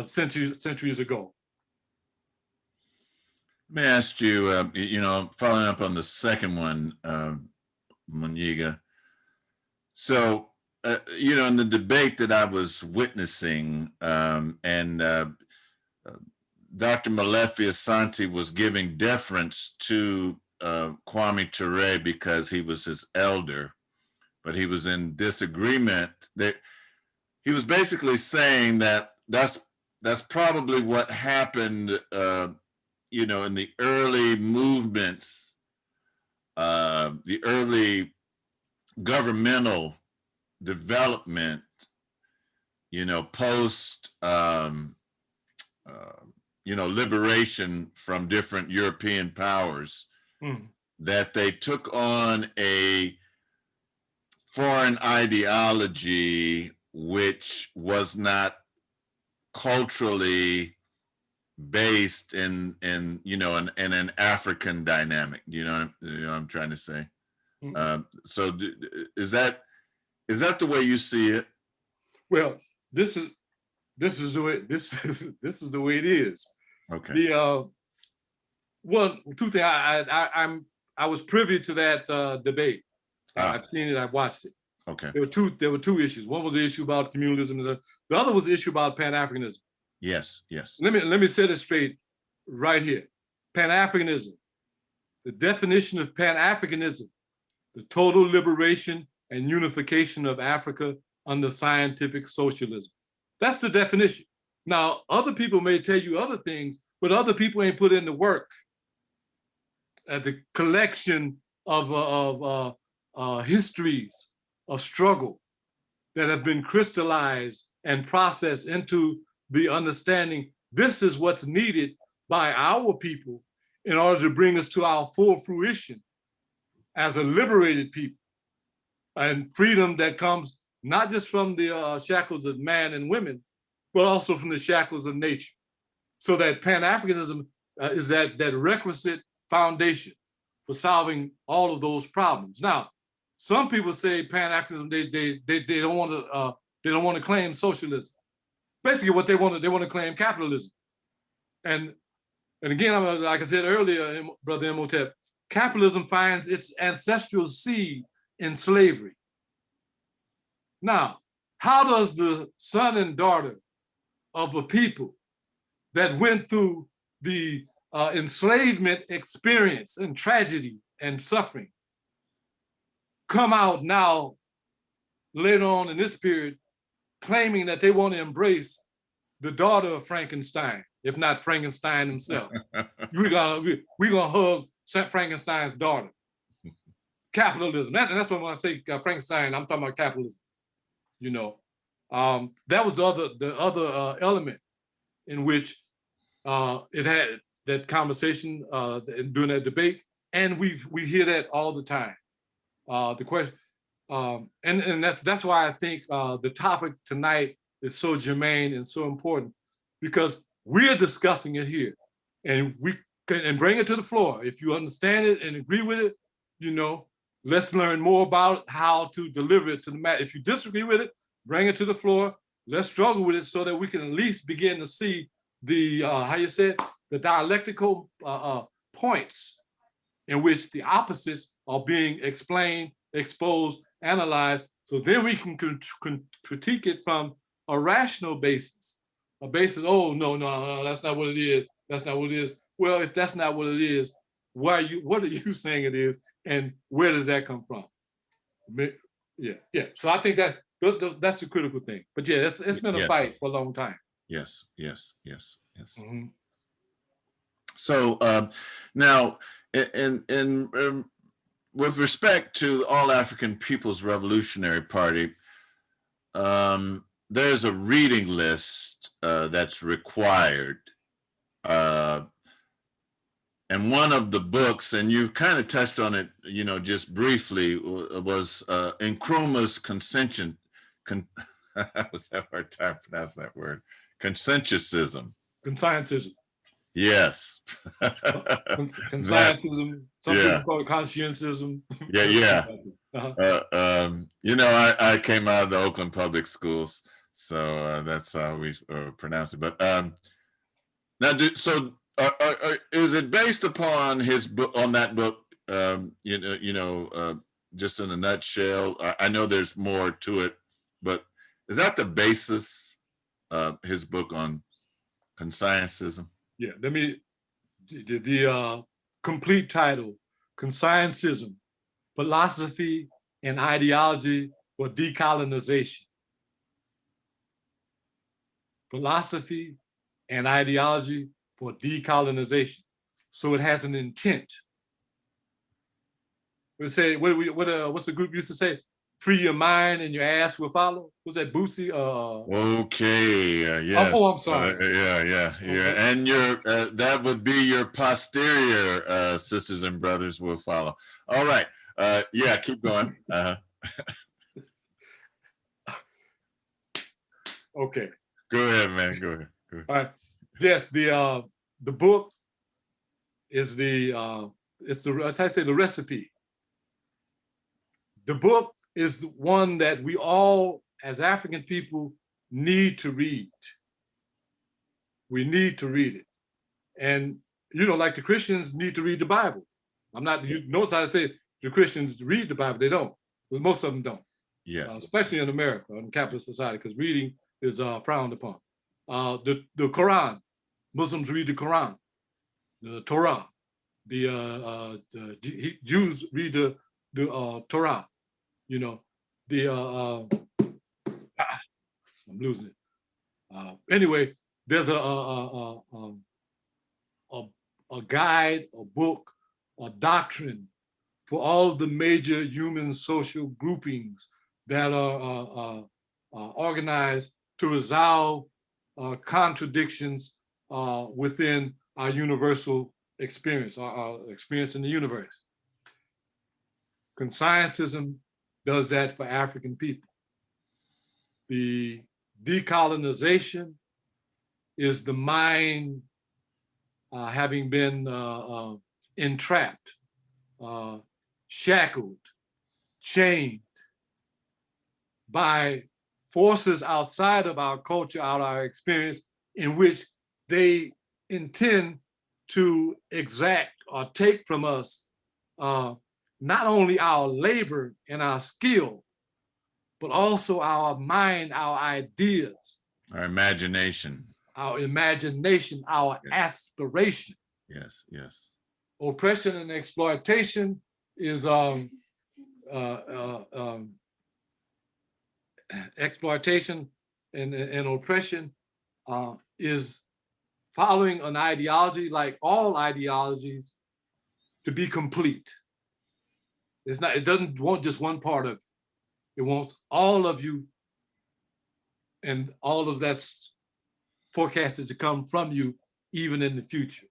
centuries ago. Let me ask you, following up on the second one, Munyiga. So, in the debate that I was witnessing, and Dr. Molefi Asante was giving deference to Kwame Ture because he was his elder, but he was in disagreement. That he was basically saying that that's probably what happened, in the early movements, the early governmental development, post, liberation from different European powers, that they took on a foreign ideology which was not culturally based in an African dynamic. You know what I'm trying to say? So is that the way you see it? Well, this is the way this is the way it is. Okay. The two things. I was privy to that debate. I've seen it. I've watched it. Okay. There were two issues. One was the issue about communalism. The other was the issue about Pan-Africanism. Yes. Let me set it straight right here. Pan-Africanism. The definition of Pan-Africanism: the total liberation and unification of Africa under scientific socialism. That's the definition. Now, other people may tell you other things, but other people ain't put in the work. The collection of histories of struggle that have been crystallized and processed into the understanding this is what's needed by our people in order to bring us to our full fruition as a liberated people, and freedom that comes not just from the shackles of man and women, but also from the shackles of nature. So that Pan-Africanism is that requisite foundation for solving all of those problems. Now, some people say Pan-Africanism, they don't want to claim socialism. Basically, what they want to claim capitalism. And again, like I said earlier, Brother Imhotep, capitalism finds its ancestral seed in slavery. Now, how does the son and daughter of a people that went through the enslavement experience and tragedy and suffering come out now, later on in this period, claiming that they want to embrace the daughter of Frankenstein, if not Frankenstein himself? We're gonna hug Frankenstein's daughter. Capitalism. That's when I say Frankenstein, I'm talking about capitalism. That was the other element in which it had that conversation during that debate, and we hear that all the time. The question, and that's why I think the topic tonight is so germane and so important, because we're discussing it here, and we can bring it to the floor. If you understand it and agree with it, let's learn more about how to deliver it to the mass. If you disagree with it, bring it to the floor. Let's struggle with it so that we can at least begin to see the the dialectical points in which the opposites are being explained expose, analyze, so then we can critique it from a rational basis. A basis, oh, no, that's not what it is. That's not what it is. Well, if that's not what it is, what are you saying it is? And where does that come from? Yeah. So I think that's the critical thing. But yeah, it's been a fight for a long time. Yes. Mm-hmm. So now, in with respect to the All African People's Revolutionary Party, there's a reading list that's required. And one of the books, and you kind of touched on it, just briefly, was Nkrumah's Conscientious. I was having a hard time pronouncing that word. Conscientism. Conscientism. Yes. Conscientism. Some people call it conscientism. Yeah. I came out of the Oakland public schools, so that's how we pronounce it. But now, is it based upon his book, on that book? Just in a nutshell. I know there's more to it, but is that the basis of his book on conscientism? Yeah, the complete title, Conscientism, Philosophy and Ideology for Decolonization. Philosophy and Ideology for Decolonization. So it has an intent. We say, what's the group used to say? Free your mind and your ass will follow. Was that Boosie? Okay. Yes. Oh, I'm sorry. Yeah. Okay. And that would be your posterior sisters and brothers will follow. All right. Keep going. Okay. Go ahead, man. Go ahead. All right. Yes, the book is the recipe. The book is the one that we all, as African people, need to read. We need to read it. And, like the Christians need to read the Bible. Notice I say the Christians read the Bible. They don't. But most of them don't. Yes. Especially in America, in capitalist society, because reading is frowned upon. The Quran, Muslims read the Quran, the Torah. The Jews read the Torah. I'm losing it. Anyway, there's a guide, a book, a doctrine for all the major human social groupings that are organized to resolve contradictions within our universal experience, our experience in the universe. Conscientism does that for African people. The decolonization is the mind having been entrapped, shackled, chained by forces outside of our culture, out of our experience, in which they intend to exact or take from us not only our labor and our skill, but also our mind, our ideas. Our imagination. Our aspiration. Yes. Oppression and exploitation is exploitation and oppression is following an ideology, like all ideologies, to be complete. It doesn't want just one part of it. It wants all of you, and all of that's forecasted to come from you even in the future.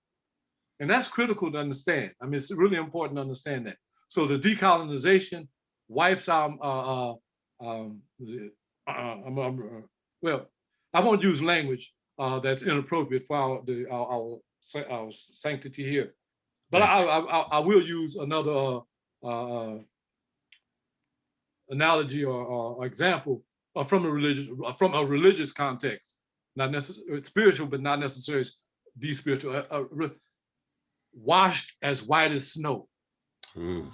And that's critical to understand. I mean, it's really important to understand that. So the decolonization wipes out, well, I won't use language that's inappropriate for our sanctity here. But I will use another analogy or example from a religious context, not necessarily spiritual, but not necessarily de-spiritual. Washed as white as snow. Ooh.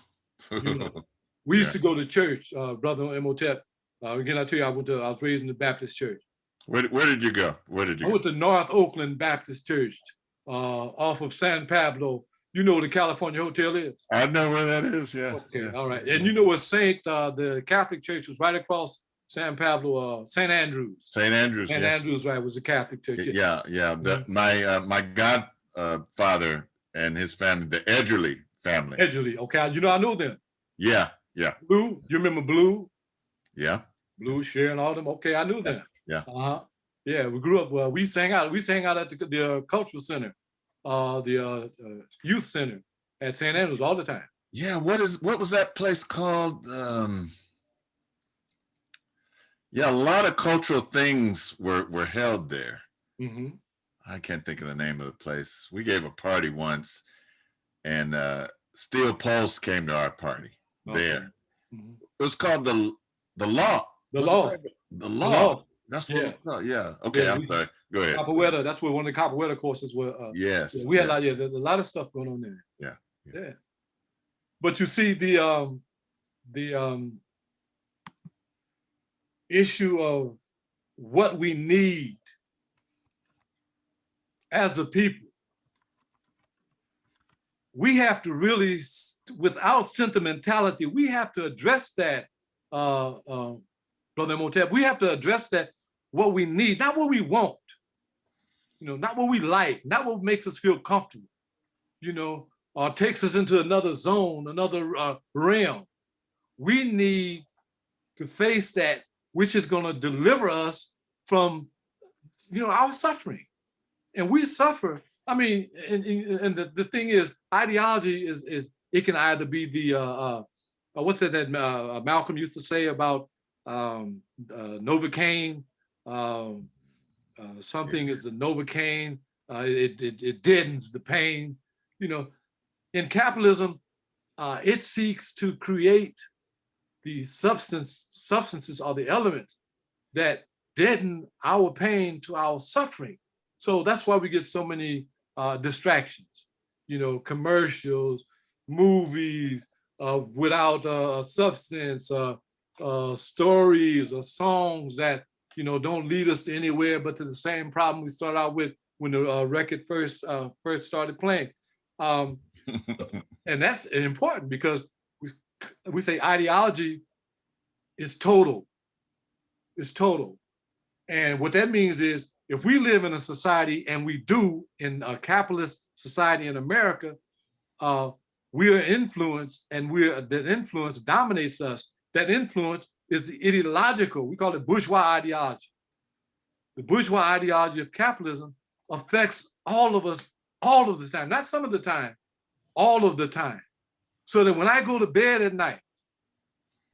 We used to go to church, Brother Emotep. Again, I tell you, I was raised in the Baptist church. Where did you go? I went to North Oakland Baptist Church off of San Pablo. You know where the California Hotel is? I know where that is, yeah. Okay, yeah. all right. And you know what the Catholic Church was right across San Pablo, St. Andrews. St. Andrews, St. Andrews, right, was a Catholic church. Yeah. My godfather and his family, the Edgerly family. Edgerly, okay. I know them. Yeah. Blue, you remember Blue? Yeah. Blue, Sharon, all them. Okay, I knew them. Yeah. Yeah, we grew up. We sang out. We sang out at the cultural center, the youth center at St. Andrews all the time. Yeah. What was that place called? Yeah, a lot of cultural things were held there. Mm-hmm. I can't think of the name of the place. We gave a party once, and Steel Pulse came to our party there. Mm-hmm. It was called the Law. The Law. The Law. That's what it's called. Yeah. Okay. Yeah, I'm sorry. Go ahead. Capoeira. That's where one of the Capoeira courses were. Yes. Yeah, we had there's a lot of stuff going on there. Yeah. But you see the issue of what we need as a people. We have to really, without sentimentality, we have to address that, Brother Motep. We have to address that, what we need, not what we want, not what we like, not what makes us feel comfortable, or takes us into another zone, another realm. We need to face that, which is going to deliver us from, our suffering. And we suffer. I mean, and the thing is, ideology is it can either be the what's that Malcolm used to say about Novocaine. Something is the Novocaine. It deadens the pain. In capitalism, it seeks to create the substances or the elements that deaden our pain to our suffering. So that's why we get so many distractions, commercials, movies without substance, stories or songs that, don't lead us to anywhere but to the same problem we started out with when the record first started playing. And that's important because we say ideology is total. It's total. And what that means is, if we live in a society, and we do in a capitalist society in America, we are influenced, and that influence dominates us. That influence is the ideological, we call it bourgeois ideology. The bourgeois ideology of capitalism affects all of us all of the time, not some of the time, all of the time. So that when I go to bed at night,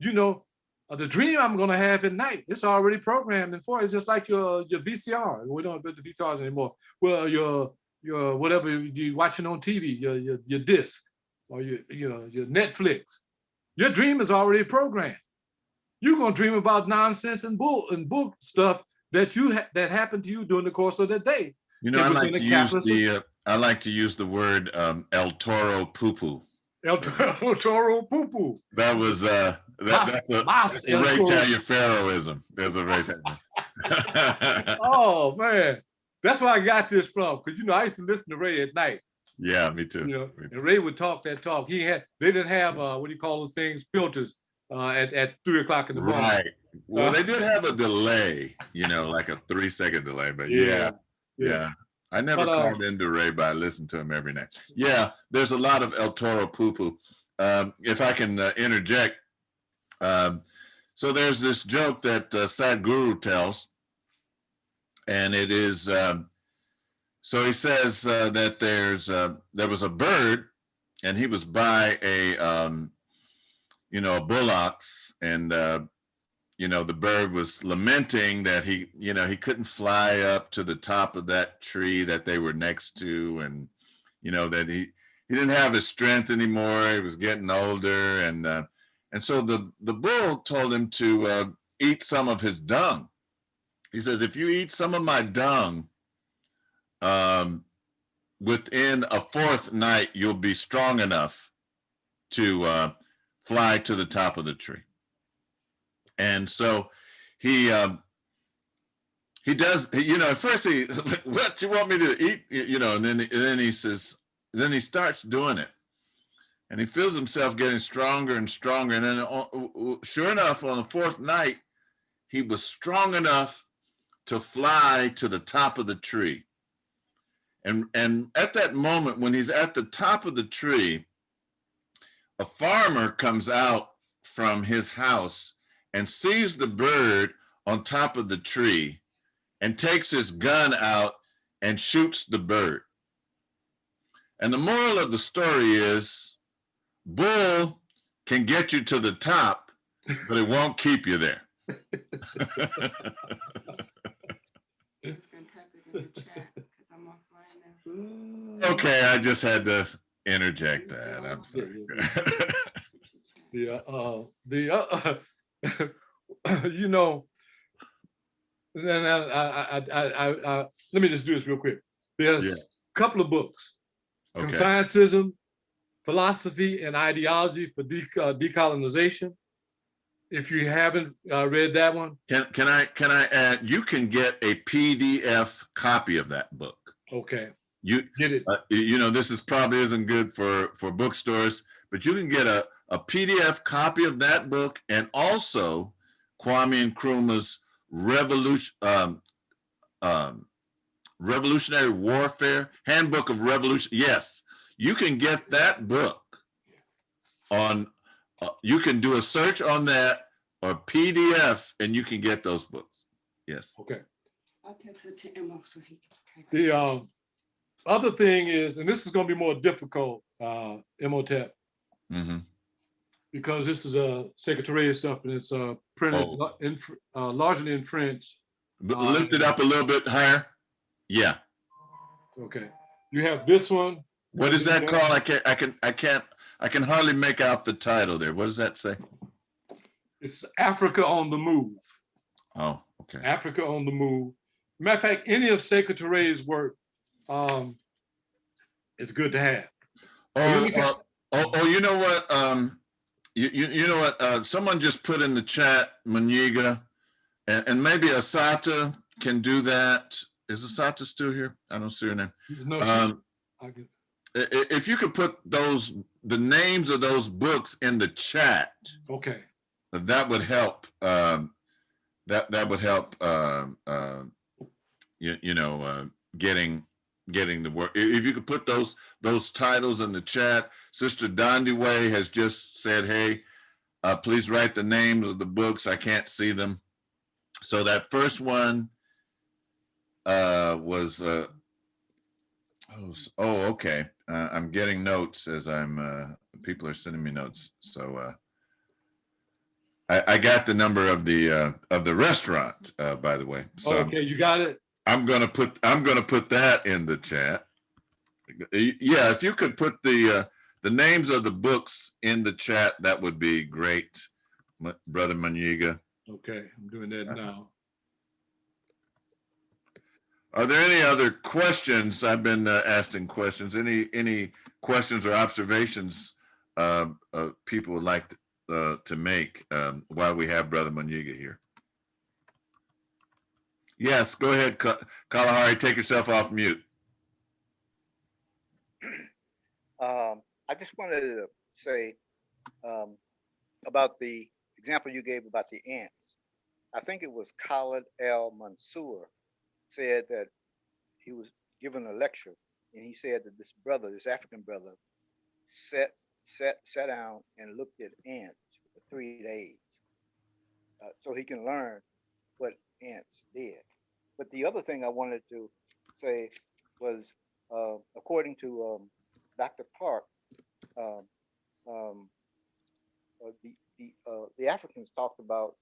the dream I'm going to have at night, it's already programmed in for. It's just like your VCR. We don't do the VCRs anymore. Well, your whatever you're watching on TV, your disc or your Netflix. Your dream is already programmed. You're going to dream about nonsense and book stuff that that happened to you during the course of the day. I like to use the word El Toro Poo-Poo. El Toro Poo-Poo. That was that's a Ray Taliaferroism. There's a Ray Taliaferro. Oh man, that's where I got this from. Because I used to listen to Ray at night. Yeah, me too. And Ray would talk that talk. They didn't have what do you call those things? Filters at 3 o'clock in the morning. Right. Well, they did have a delay, like a 3-second delay. But yeah. I never called into Ray, but I listened to him every night. Yeah, there's a lot of El Toro Poo-Poo. If I can interject. So there's this joke that Sadhguru tells, and it is, so he says that there was a bird, and he was by a bullocks, and the bird was lamenting that he couldn't fly up to the top of that tree that they were next to, and that he didn't have his strength anymore. He was getting older, and so the bull told him to eat some of his dung. He says, if you eat some of my dung, within a 4th night, you'll be strong enough to fly to the top of the tree. And so he does, you know, at first he, what you want me to eat, you know, and then he says, then he starts doing it. And he feels himself getting stronger and stronger. And then sure enough, on the fourth night, he was strong enough to fly to the top of the tree. And at that moment, when he's at the top of the tree, a farmer comes out from his house and sees the bird on top of the tree and takes his gun out and shoots the bird. And the moral of the story is, bull can get you to the top, but it won't keep you there. Okay, I just had to interject that. I'm sorry. You know, and I let me just do this real quick. There's a couple of books, Okay. Conscientism, Philosophy and Ideology for Decolonization. If you haven't read that one. Can I add, you can get a PDF copy of that book. Okay. You get it. You know, this is probably isn't good for bookstores, but you can get a PDF copy of that book, and also Kwame Nkrumah's Revolutionary Warfare, Handbook of Revolution. Yes, you can get that book on, you can do a search on that or PDF, and you can get those books. Yes. Okay. I'll text it to Emma so he can. The other thing is, and this is going to be more difficult, Imhotep, because this is a Secretariat stuff, and it's printed largely in French. Lift it up a little bit higher. Yeah. Okay. You have this one. What is that called? I can hardly make out the title there. What does that say? It's Africa on the Move. Oh, okay. Africa on the Move. Matter of fact, any of Secretary's work is good to have. You know what? You know what? Someone just put in the chat, Munyiga, and maybe Asata can do that. Is Asata still here? I don't see her name. No. If you could put the names of those books in the chat, okay, that would help. That would help. Getting the work. If you could put those titles in the chat. Sister Dondiway has just said, "Hey, please write the names of the books. I can't see them." So that first one was. Okay. I'm getting notes as people are sending me notes. So I got the number of the restaurant, by the way. So okay, you got it. I'm gonna put that in the chat. Yeah, if you could put the names of the books in the chat, that would be great, Brother Munyiga. Okay, I'm doing that now. Are there any other questions? I've been asking questions. Any questions or observations people would like to make while we have Brother Munyiga here? Yes, go ahead, Kalahari. Take yourself off mute. I just wanted to say about the example you gave about the ants. I think it was Khalid El Mansour said that he was given a lecture, and he said that this African brother, sat down and looked at ants for 3 days, so he can learn what ants did. But the other thing I wanted to say was, according to Dr. Park, the Africans talked about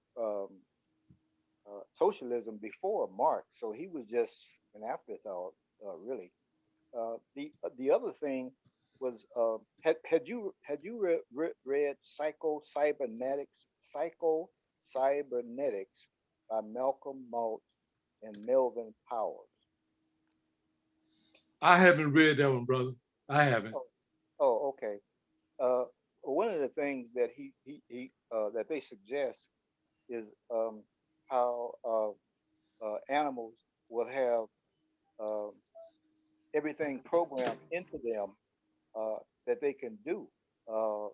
socialism before Marx, so he was just an afterthought, really. The other thing was, had you read Psycho-Cybernetics by Malcolm Maltz and Melvin Powers? I haven't read that one, brother. I haven't. Oh, okay. one of the things that that they suggest is how animals will have um, everything programmed into them that they can do. Uh, uh,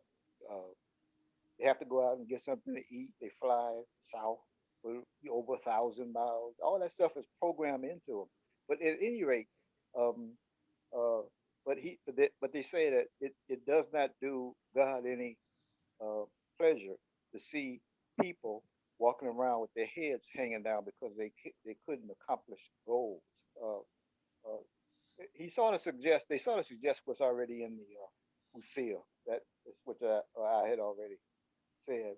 they have to go out and get something to eat. They fly south for over 1,000 miles. All that stuff is programmed into them. But at any rate, um, uh, but they say that it does not do God any uh, pleasure to see people walking around with their heads hanging down because they couldn't accomplish goals. Uh, uh, they sort of suggest what's already in the Usia. That is what I had already said.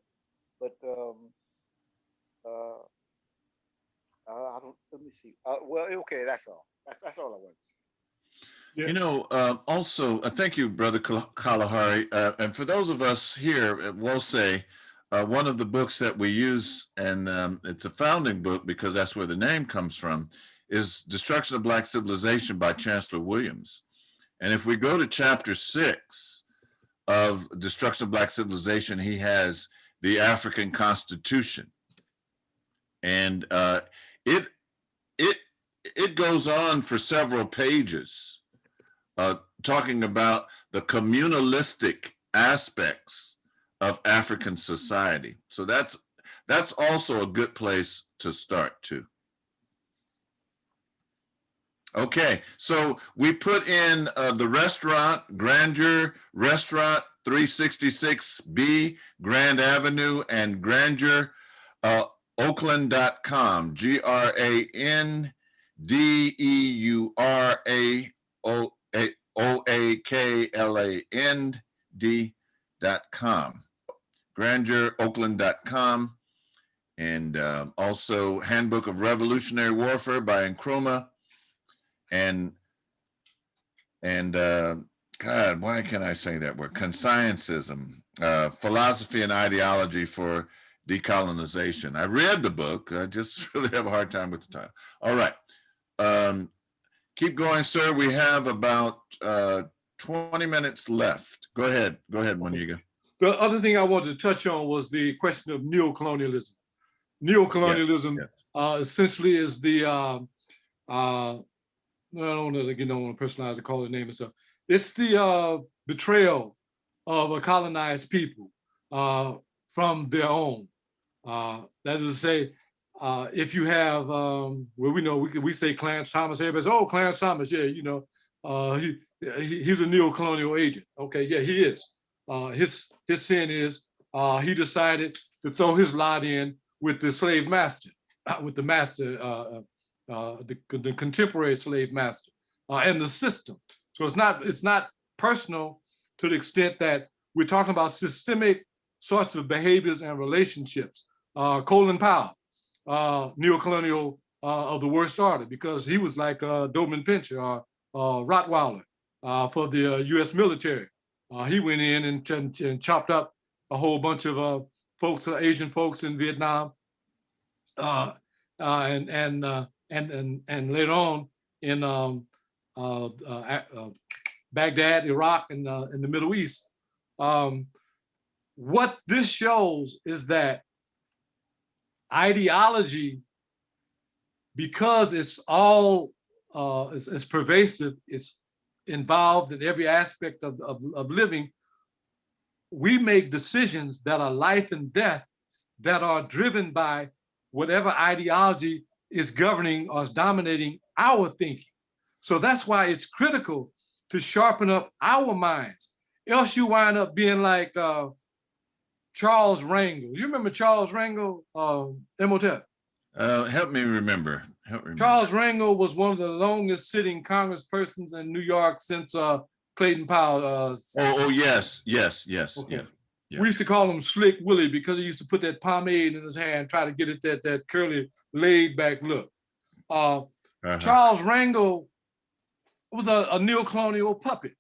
But uh, I don't. Let me see. Well, okay, that's all. That's all I wanted to say. Yeah. You know, also, thank you, Brother Kalahari. And for those of us here, we'll say one of the books that we use, and it's a founding book because that's where the name comes from, is Destruction of Black Civilization by Chancellor Williams. And if we go to chapter 6 of Destruction of Black Civilization, he has the African Constitution. And it goes on for several pages. Talking about the communalistic aspects of African society. So that's also a good place to start too. Okay, so we put in the restaurant, Grandeur Restaurant, 366B Grand Avenue and Grandeur, Oakland.com, GrandOakland.com, GrandEurOakland.com, and also Handbook of Revolutionary Warfare by Nkrumah, and God, why can't I say that word? Consciencism, Philosophy and Ideology for Decolonization. I read the book. I just really have a hard time with the title. All right. Keep going, sir. We have about 20 minutes left. Go ahead, Munyiga. The other thing I wanted to touch on was the question of neocolonialism. Neocolonialism essentially is the, I don't want to personalize to call it name itself. It's the betrayal of a colonized people from their own. That is to say, if you have, well, we know we say Clarence Thomas. Everybody says, "Oh, Clarence Thomas, yeah, he's a neo-colonial agent." Okay, yeah, he is. His sin is he decided to throw his lot in with the slave master, with the master, the contemporary slave master, and the system. So it's not personal to the extent that we're talking about systemic sorts of behaviors and relationships. Colin Powell, neocolonial of the worst order, because he was like Doberman Pinscher or Rottweiler for the U.S. military. He went in and chopped up a whole bunch of folks, Asian folks in Vietnam, and later on in Baghdad, Iraq, and in the Middle East. What this shows is that ideology, because it's all it's pervasive, it's involved in every aspect of living, we make decisions that are life and death that are driven by whatever ideology is governing or is dominating our thinking. So that's why it's critical to sharpen up our minds. Else you wind up being like Charles Rangel. You remember Charles Rangel, Imhotep? Help me remember. Charles Rangel was one of the longest sitting congresspersons in New York since Clayton Powell. Yes. Okay. Yeah. We used to call him Slick Willie because he used to put that pomade in his hair and try to get it that curly, laid back look. Charles Rangel was a neocolonial puppet.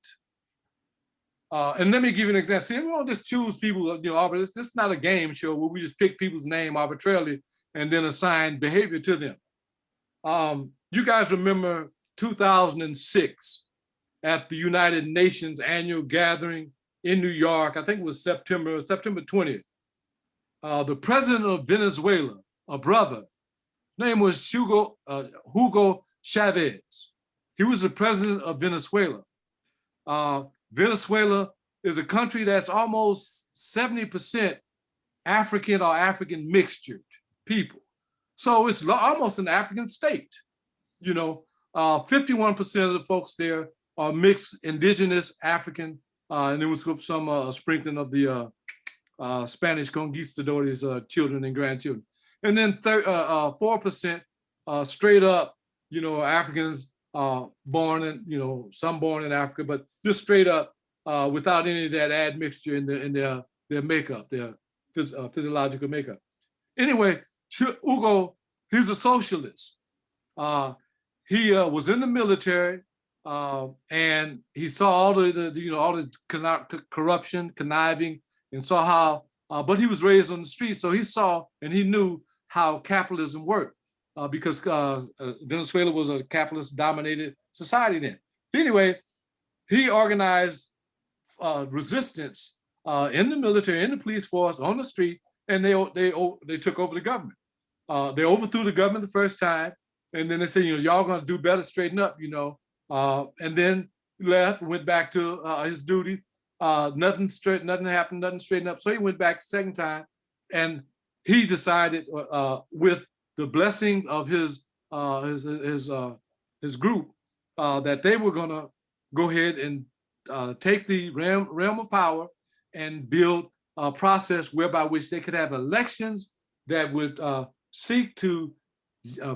And let me give you an example. See, we don't just choose people, this is not a game show where we just pick people's name arbitrarily and then assign behavior to them. You guys remember 2006 at the United Nations annual gathering in New York, I think it was September 20th. The president of Venezuela, a brother, name was Hugo Chavez. He was the president of Venezuela. Venezuela is a country that's almost 70% African or African mixtured people. So it's almost an African state. 51% of the folks there are mixed indigenous African, and there was some sprinkling of the Spanish conquistadores' children and grandchildren. And then 4% straight up, Africans born in, some born in Africa, but just straight up without any of that admixture in their makeup, their physiological makeup. Anyway, Hugo, he's a socialist. He was in the military, and he saw all the corruption, conniving, and saw how. But he was raised on the streets, so he saw and he knew how capitalism worked, because Venezuela was a capitalist-dominated society then. Anyway, he organized resistance in the military, in the police force, on the street, and they took over the government. They overthrew the government the first time, and then they said, y'all gonna do better, straighten up, and then left, went back to his duty. Nothing happened, nothing straightened up. So he went back the second time, and he decided, with the blessing of his group, that they were gonna go ahead and take the realm of power and build a process whereby which they could have elections that would seek to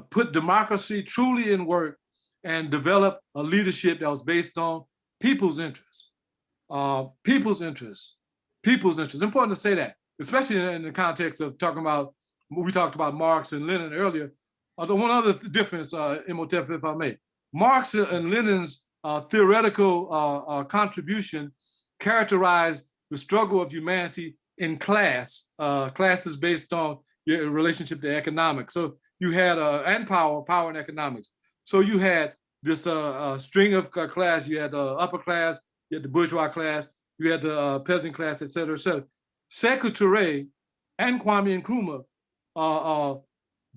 put democracy truly in work and develop a leadership that was based on people's interests. People's interests. Important to say that, especially in the context of talking about, we talked about Marx and Lenin earlier. One other difference, Imhotep, if I may. Marx and Lenin's theoretical contribution characterized the struggle of humanity in classes based on your relationship to economics. So you had, and power and economics. So you had this string of class. You had the upper class, you had the bourgeois class, you had the peasant class, et cetera, et cetera. Sekou Touré and Kwame Nkrumah,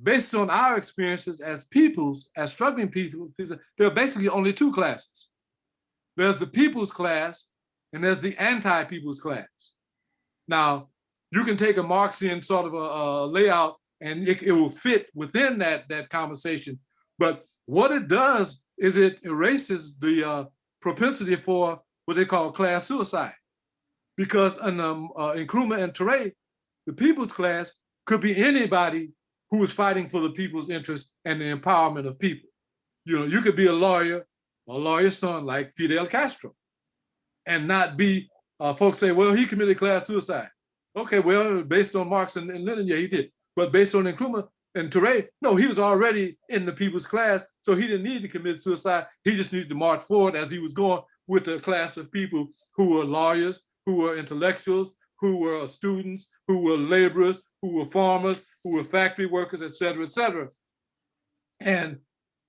based on our experiences as peoples, as struggling people, there are basically only two classes. There's the people's class, and there's the anti-people's class. Now, you can take a Marxian sort of a layout, and it will fit within that conversation. But what it does is it erases the propensity for what they call class suicide. Because in Nkrumah and Touré, the people's class could be anybody who was fighting for the people's interest and the empowerment of people. You could be a lawyer's son like Fidel Castro, and not be, folks say, well, he committed class suicide. Okay, well, based on Marx and Lenin, yeah, he did. But based on Nkrumah and Touré, no, he was already in the people's class, so he didn't need to commit suicide. He just needed to march forward as he was going with the class of people who were lawyers, who were intellectuals, who were students, who were laborers, who were farmers, who were factory workers, et cetera, et cetera. And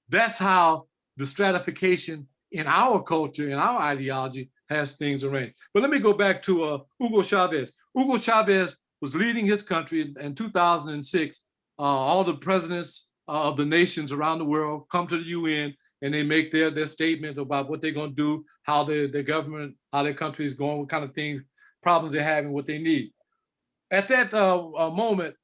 that's how the stratification in our culture, in our ideology, has things arranged. But let me go back to Hugo Chavez. Hugo Chavez was leading his country in 2006. All the presidents of the nations around the world come to the UN, and they make their statement about what they're going to do, how their government, how their country is going, what kind of things, problems they're having, what they need. At that moment,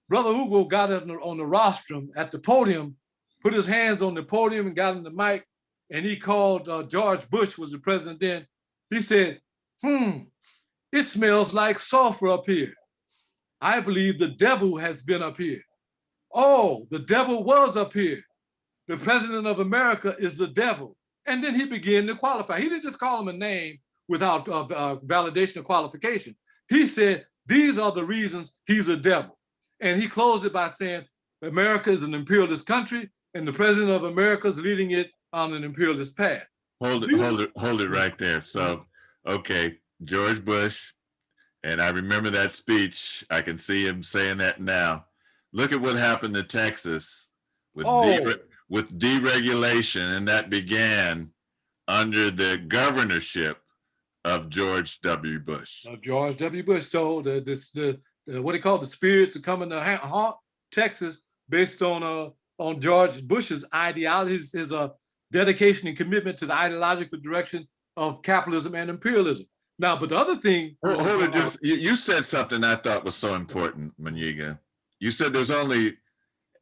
Brother Hugo got on the rostrum at the podium, put his hands on the podium and got on the mic, and he called, George Bush was the president then. He said, it smells like sulfur up here. I believe the devil has been up here. Oh, the devil was up here. The president of America is the devil. And then he began to qualify. He didn't just call him a name without validation or qualification. He said, these are the reasons he's a devil. And he closed it by saying, America is an imperialist country, and the president of America is leading it on an imperialist path. Hold it right there. So, okay, George Bush, and I remember that speech. I can see him saying that now. Look at what happened to Texas with deregulation, and that began under the governorship of George W. Bush. Of George W. Bush. So the what they call the spirits are coming to haunt Texas based on George Bush's ideologies, his dedication and commitment to the ideological direction of capitalism and imperialism. Now, but the other thing. Hold it, just you said something I thought was so important, Munyiga. You said there's only,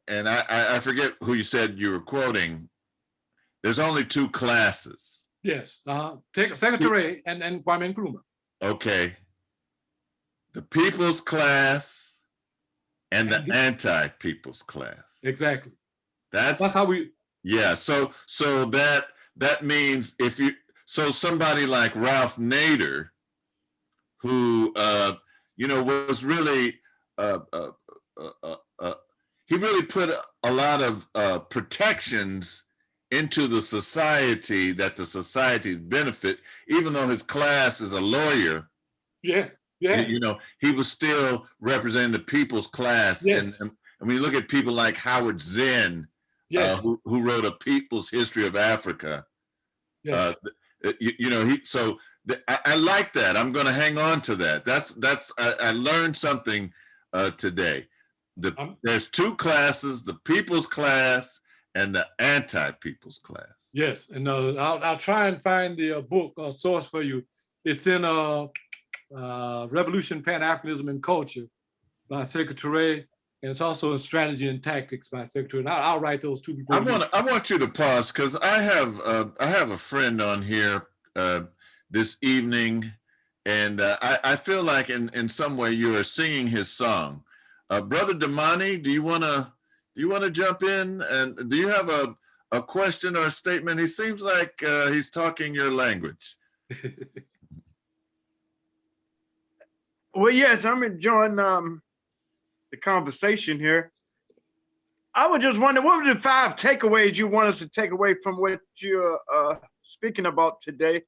and I forget who you said you were quoting. There's only two classes. Yes, take Secretary and Kwame Nkrumah. Okay. The people's class and the anti-people's class. Exactly. That's how we. Yeah. So that means so somebody like Ralph Nader, who was really he really put a lot of protections into the society that the societies benefit, even though his class is a lawyer. Yeah. Yeah. He was still representing the people's class. Yes. And when you look at people like Howard Zinn, yes. Who wrote A People's History of Africa. Yes. I like that. I'm going to hang on to that. I learned something today. There's two classes, the people's class and the anti-people's class. Yes, and I'll try and find the book source for you. It's in Revolution, Pan-Africanism and Culture by Secretary, and it's also in Strategy and Tactics by Secretary. And I'll write those two before. I want you to pause because I have a friend on here this evening, and I feel like in some way you are singing his song. Brother Damani, do you want to jump in? And do you have a question or a statement? He seems like he's talking your language. Well, yes, I'm enjoying the conversation here. I was just wondering, what were the 5 takeaways you want us to take away from what you're speaking about today?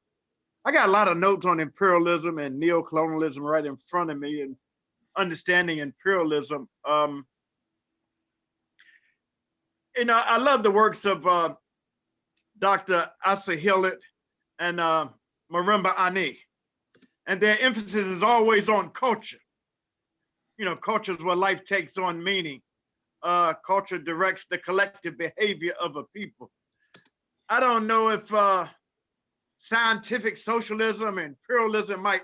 I got a lot of notes on imperialism and neocolonialism right in front of me, and understanding imperialism. I love the works of Dr. Asa Hillard and Marimba Ani, and their emphasis is always on culture. Culture is where life takes on meaning. Culture directs the collective behavior of a people. I don't know if scientific socialism and imperialism might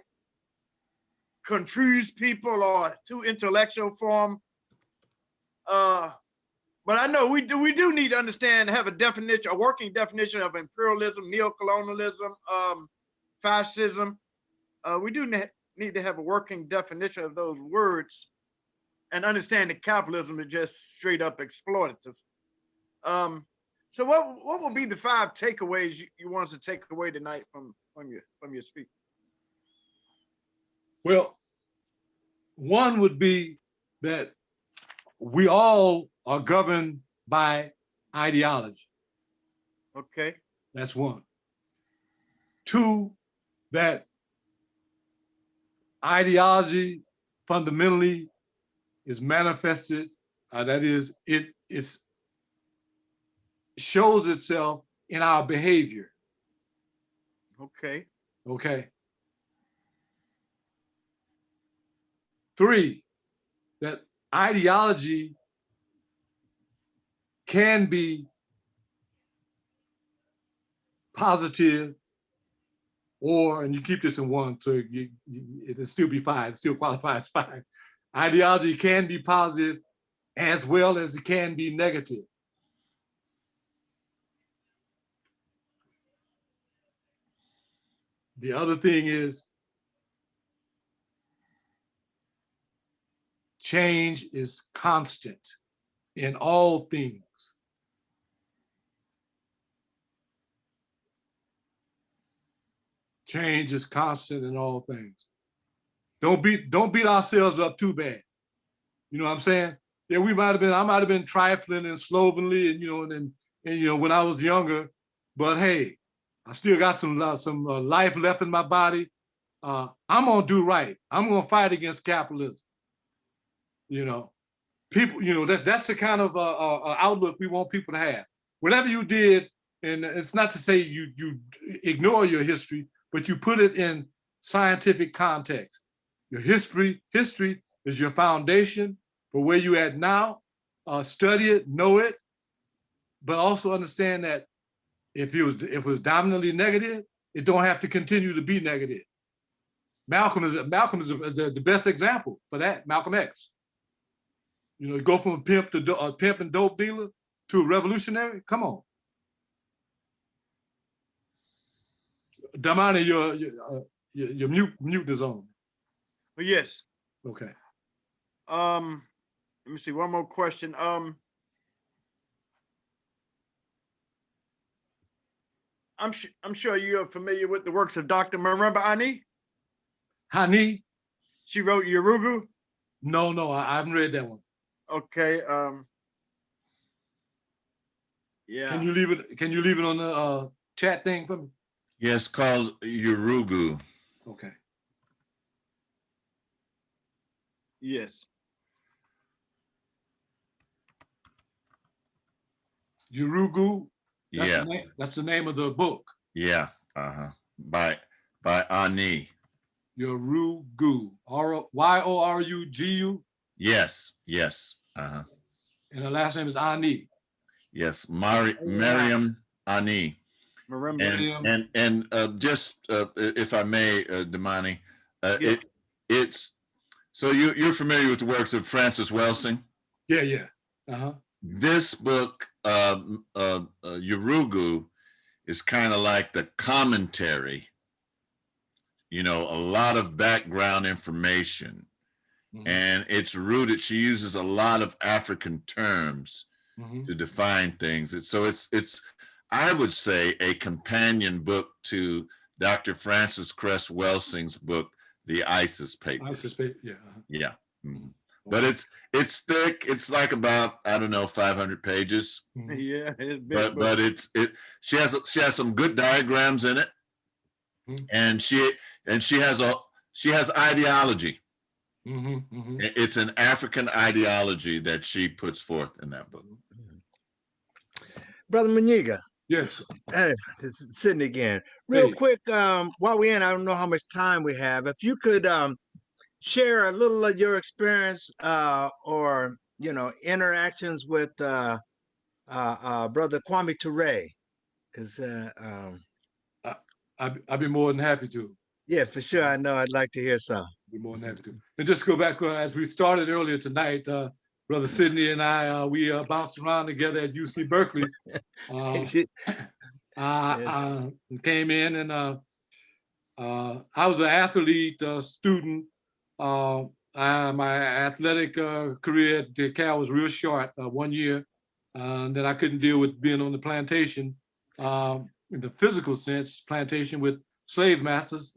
confuse people or too intellectual for them. But I know we do need to understand, have a working definition of imperialism, neocolonialism, fascism. We do need to have a working definition of those words and understand that capitalism is just straight up exploitative. So what will be the 5 takeaways you want us to take away tonight from your speech? Well, one would be that we all are governed by ideology. Okay. That's one. 2, that ideology fundamentally is manifested, that is, it shows itself in our behavior. Okay. Okay. 3, that ideology can be positive, and you keep this in 1, so it'll still be 5, it still qualifies 5. Ideology can be positive as well as it can be negative. The other thing is, change is constant in all things. Change is constant in all things. Don't beat ourselves up too bad. You know what I'm saying? Yeah, I might have been trifling and slovenly, and when I was younger, but hey, I still got some life left in my body. I'm gonna do right. I'm gonna fight against capitalism. People, that's the kind of outlook we want people to have. Whatever you did, and it's not to say you ignore your history, but you put it in scientific context. Your history is your foundation for where you're at now. Study it, know it, but also understand that if it was dominantly negative, it don't have to continue to be negative. Malcolm is the best example for that. Malcolm X. You know, you go from a pimp to a pimp and dope dealer to a revolutionary. Come on, Damani, your mute is on. But yes. Okay. Let me see, one more question. I'm sure you're familiar with the works of Dr. Marimba Ani. Hani? She wrote Yurugu. No, I haven't read that one. Okay. Yeah. Can you leave it on the chat thing for me? Yes, called Yurugu. Okay. Yes. Yurugu. Yeah. That's the name of the book. Yeah. By Ani. Yurugu. Yorugu. Yes. And her last name is Ani. Yes. Mariam Ani. Marimba. And just if I may, Damani, Yeah. it's so you're familiar with the works of Francis Welsing? Yeah. This book, Yurugu, is kind of like the commentary, you know, a lot of background information. Mm-hmm. And it's rooted, she uses a lot of African terms to define things. It's I would say, a companion book to Dr. Francis Cress Welsing's book, The ISIS Papers. ISIS Papers, yeah. Yeah. Mm-hmm. But it's thick. It's like about, I don't know, 500 pages. Yeah, it's big. But she has some good diagrams in it, and she has ideology. It's an African ideology that she puts forth in that book. Brother Munyiga. Yes. Hey, it's Sidney again. Real quick, while we're in, I don't know how much time we have. If you could share a little of your experience or, you know, interactions with Brother Kwame Ture, because I'd be more than happy to. Yeah, for sure. I know. I'd like to hear some. I'd be more than happy to. And just go back as we started earlier tonight. Brother Sidney and I, we bounced around together at UC Berkeley. I came in and I was an athlete student. My athletic career at Cal was real short, 1 year. That I couldn't deal with being on the plantation in the physical sense, plantation with slave masters,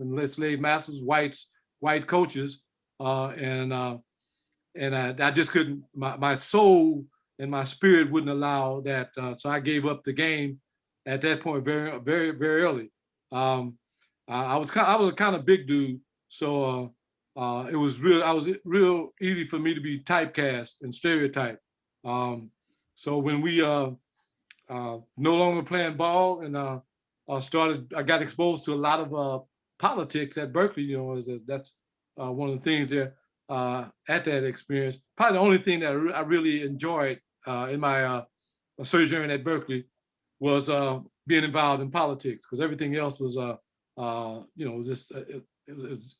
white coaches, and I just couldn't. My soul and my spirit wouldn't allow that, so I gave up the game at that point very, very, very early. I was a kind of big dude, so it was real easy for me to be typecast and stereotyped. So when we no longer playing ball and I got exposed to a lot of politics at Berkeley. You know, that's one of the things there at that experience. Probably the only thing that I really enjoyed in my sojourn at Berkeley was being involved in politics, because everything else was, just it was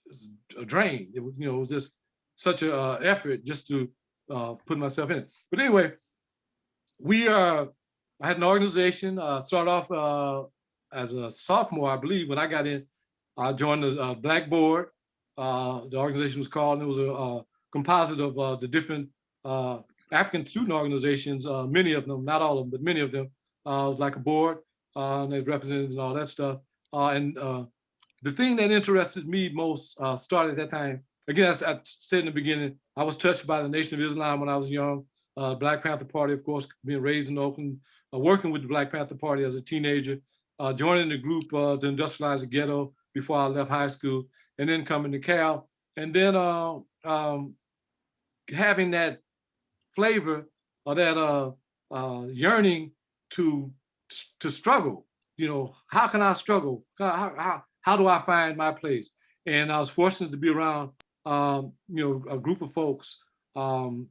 a drain. It was, it was just such a effort just to put myself in it. But anyway, I had an organization. Started off as a sophomore, I believe. When I got in, I joined the Black Board. The organization was called, and it was a composite of the different African student organizations. Many of them, not all of them, but many of them. It was like a board, and they represented and all that stuff. And the thing that interested me most started at that time. Again, as I said in the beginning, I was touched by the Nation of Islam when I was young. Black Panther Party, of course, being raised in Oakland, working with the Black Panther Party as a teenager, joining the group to industrialize the ghetto before I left high school, and then coming to Cal, and then having that flavor or that yearning to struggle. How can I struggle? How do I find my place? And I was fortunate to be around, a group of folks, and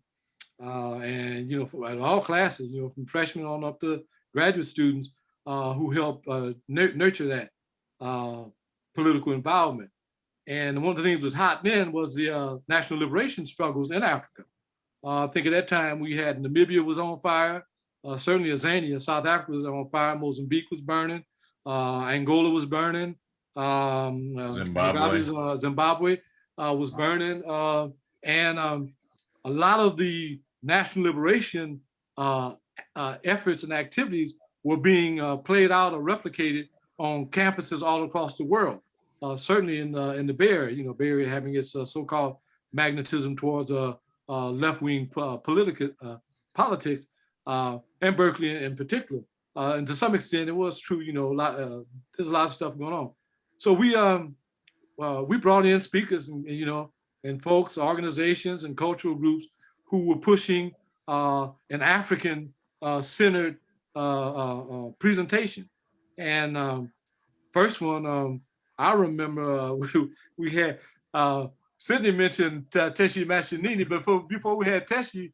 from all classes, from freshmen on up to graduate students who helped nurture that political involvement. And one of the things that was hot then was the national liberation struggles in Africa. I think at that time we had Namibia was on fire, certainly Azania, South Africa was on fire, Mozambique was burning, Angola was burning, Zimbabwe was burning, and a lot of the national liberation efforts and activities were being played out or replicated on campuses all across the world. Certainly in the Bay Area, Bay Area having its so-called magnetism towards left-wing politics, and Berkeley in particular. And to some extent, it was true. There's a lot of stuff going on. So we brought in speakers and folks, organizations, and cultural groups who were pushing an African-centered presentation. And first one, I remember we had Sydney mentioned Teshi Mashinini. Before we had Teshi,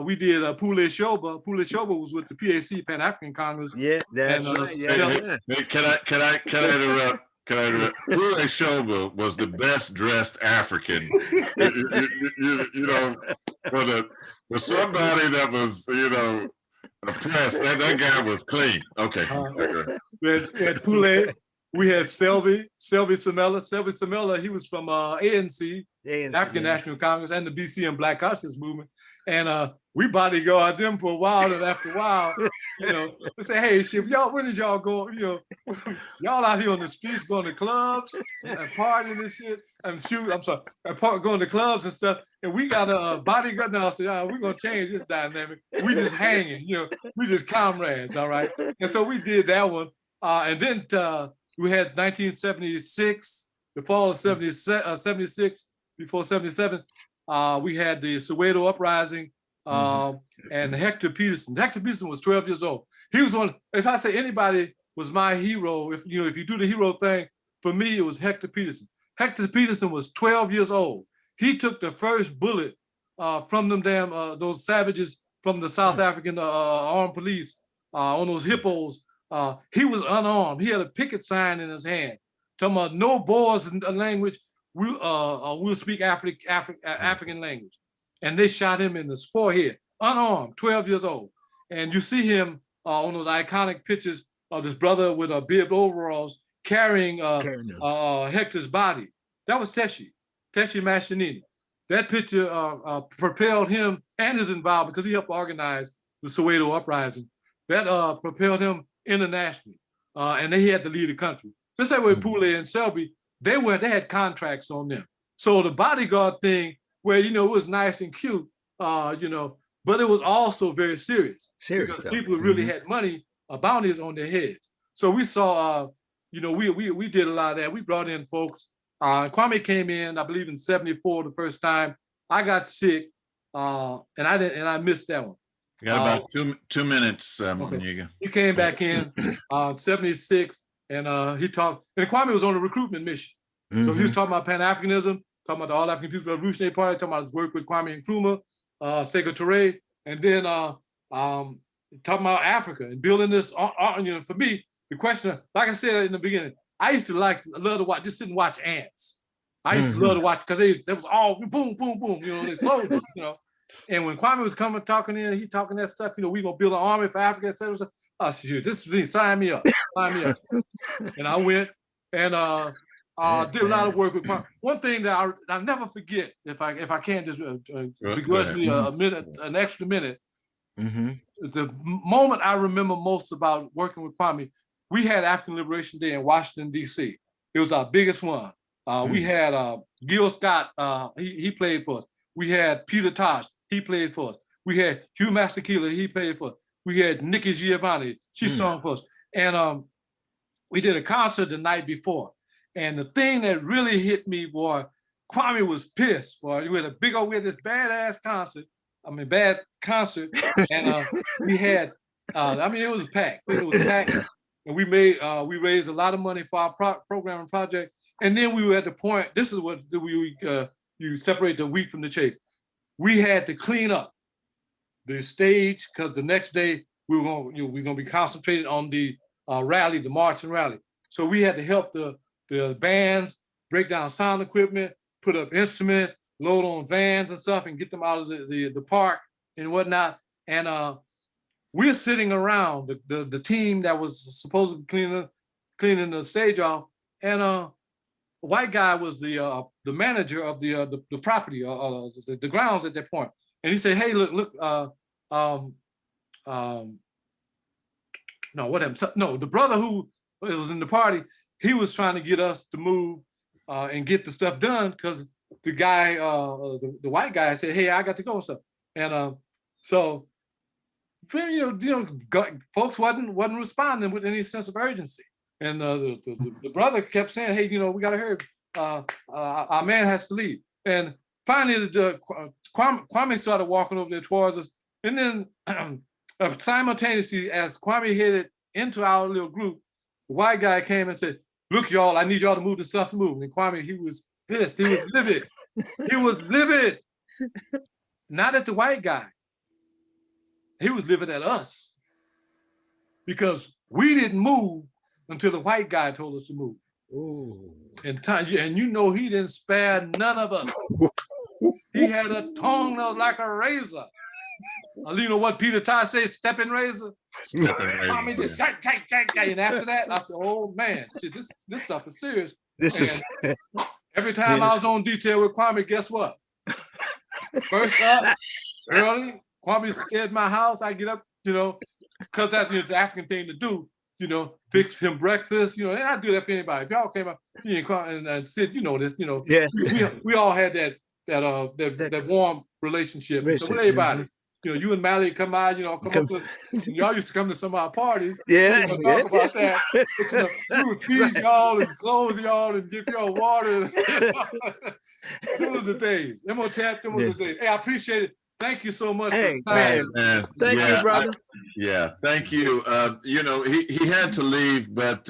we did Pule Shoba. Pule Shoba was with the PAC, Pan African Congress. Yeah, that's right. Yeah. Hey, can I interrupt? Can I interrupt? Pule Shoba was the best dressed African. For somebody that was, oppressed, that guy was clean. Okay. We had Pule. We had Selby Samela. Selby Samela, he was from ANC, African National Congress, and the BC and Black Conscious Movement. And we bodyguard them for a while, and after a while, we say, hey, y'all, when did y'all go? Y'all out here on the streets going to clubs and partying and shit, going to clubs and stuff. And we got a bodyguard now. Say, we're gonna change this dynamic. We just hanging, we just comrades, all right. And so we did that one, and then we had 1976, the fall of 76, before 77. We had the Soweto uprising, and Hector Peterson. Hector Peterson was 12 years old. He was one. If I say anybody was my hero, if you do the hero thing, for me it was Hector Peterson. Hector Peterson was 12 years old. He took the first bullet from them those savages from the South African armed police on those hippos. He was unarmed. He had a picket sign in his hand, talking about no Boers language. We'll speak African language. And they shot him in his forehead, unarmed, 12 years old. And you see him on those iconic pictures of this brother with bibbed overalls carrying Hector's body. That was Teshi Mashinini. That picture propelled him and his involvement, because he helped organize the Soweto uprising. That propelled him internationally, and they had to lead the country. Just that way, Pule and Selby, they had contracts on them. So the bodyguard thing, where it was nice and cute, but it was also very serious. Because people who really had money, bounties on their heads. So we saw, we did a lot of that. We brought in folks. Kwame came in, I believe, in '74 the first time. I got sick, and I missed that one. You got about 2 minutes, Munyiga. Okay. He came back in '76, and he talked. And Kwame was on a recruitment mission, so he was talking about Pan-Africanism, talking about the All African People's Revolutionary Party, talking about his work with Kwame Nkrumah, Sekou Touré, and then talking about Africa and building this. For me, the question, like I said in the beginning, I used to love to watch, just sit and watch ants. I used to love to watch because they was all boom, boom, boom, they flowed, And when Kwame was talking in, he's talking that stuff, we gonna build an army for Africa, et cetera. I said, this is me, sign me up. And I went and did a lot of work with Kwame. One thing that I'll never forget, if I can just begrudge me an extra minute, the moment I remember most about working with Kwame, we had African Liberation Day in Washington, D.C. It was our biggest one. We had Gil Scott, he played for us. We had Peter Tosh, he played for us. We had Hugh Masekela, he played for us. We had Nikki Giovanni, she sung for us. And we did a concert the night before. And the thing that really hit me, boy, Kwame was pissed, boy. We had this bad concert. And we had, it was packed. It was packed. And we raised a lot of money for our program and project. And then we were at the point, this is what you separate the wheat from the chaff. We had to clean up the stage because the next day we were going to be concentrated on the rally, the march and rally. So we had to help the bands break down sound equipment, put up instruments, load on vans and stuff, and get them out of the park and whatnot. And we're sitting around the team that was supposed to be cleaning the stage off, and a white guy was the manager of the property, the grounds at that point. And he said, "Hey, look, no, what happened? No, the brother who was in the party, he was trying to get us to move and get the stuff done because the guy, the white guy said, "Hey, I got to go and stuff." And so, folks wasn't responding with any sense of urgency. And the brother kept saying, "Hey, we got to hurry. Our man has to leave." And finally, Kwame started walking over there towards us. And then simultaneously, as Kwame headed into our little group, the white guy came and said, "Look, y'all, I need y'all to move the stuff to move." And Kwame, he was pissed. He was livid. He was livid. Not at the white guy. He was livid at us because we didn't move until the white guy told us to move. Ooh. And he didn't spare none of us. He had a tongue that was like a razor. You know what Peter Ty says, stepping razor? I mean, just and after that, I said, "Oh man, this stuff is serious." Every time I was on detail with Kwame, guess what? First up, early, Kwame scared my house. I get up, because that's the African thing to do, fix him breakfast, and I do that for anybody. If y'all came up and Sid, this, Yeah. we all had that warm relationship. So with everybody, you and Mally come by, y'all used to come to some of our parties. Yeah. Talk about that. But, we would feed y'all and clothe y'all and give y'all water. Them was the days. Them was the days. Hey, I appreciate it. Thank you so much. Hey, man. Thank you, brother. Thank you. He had to leave, but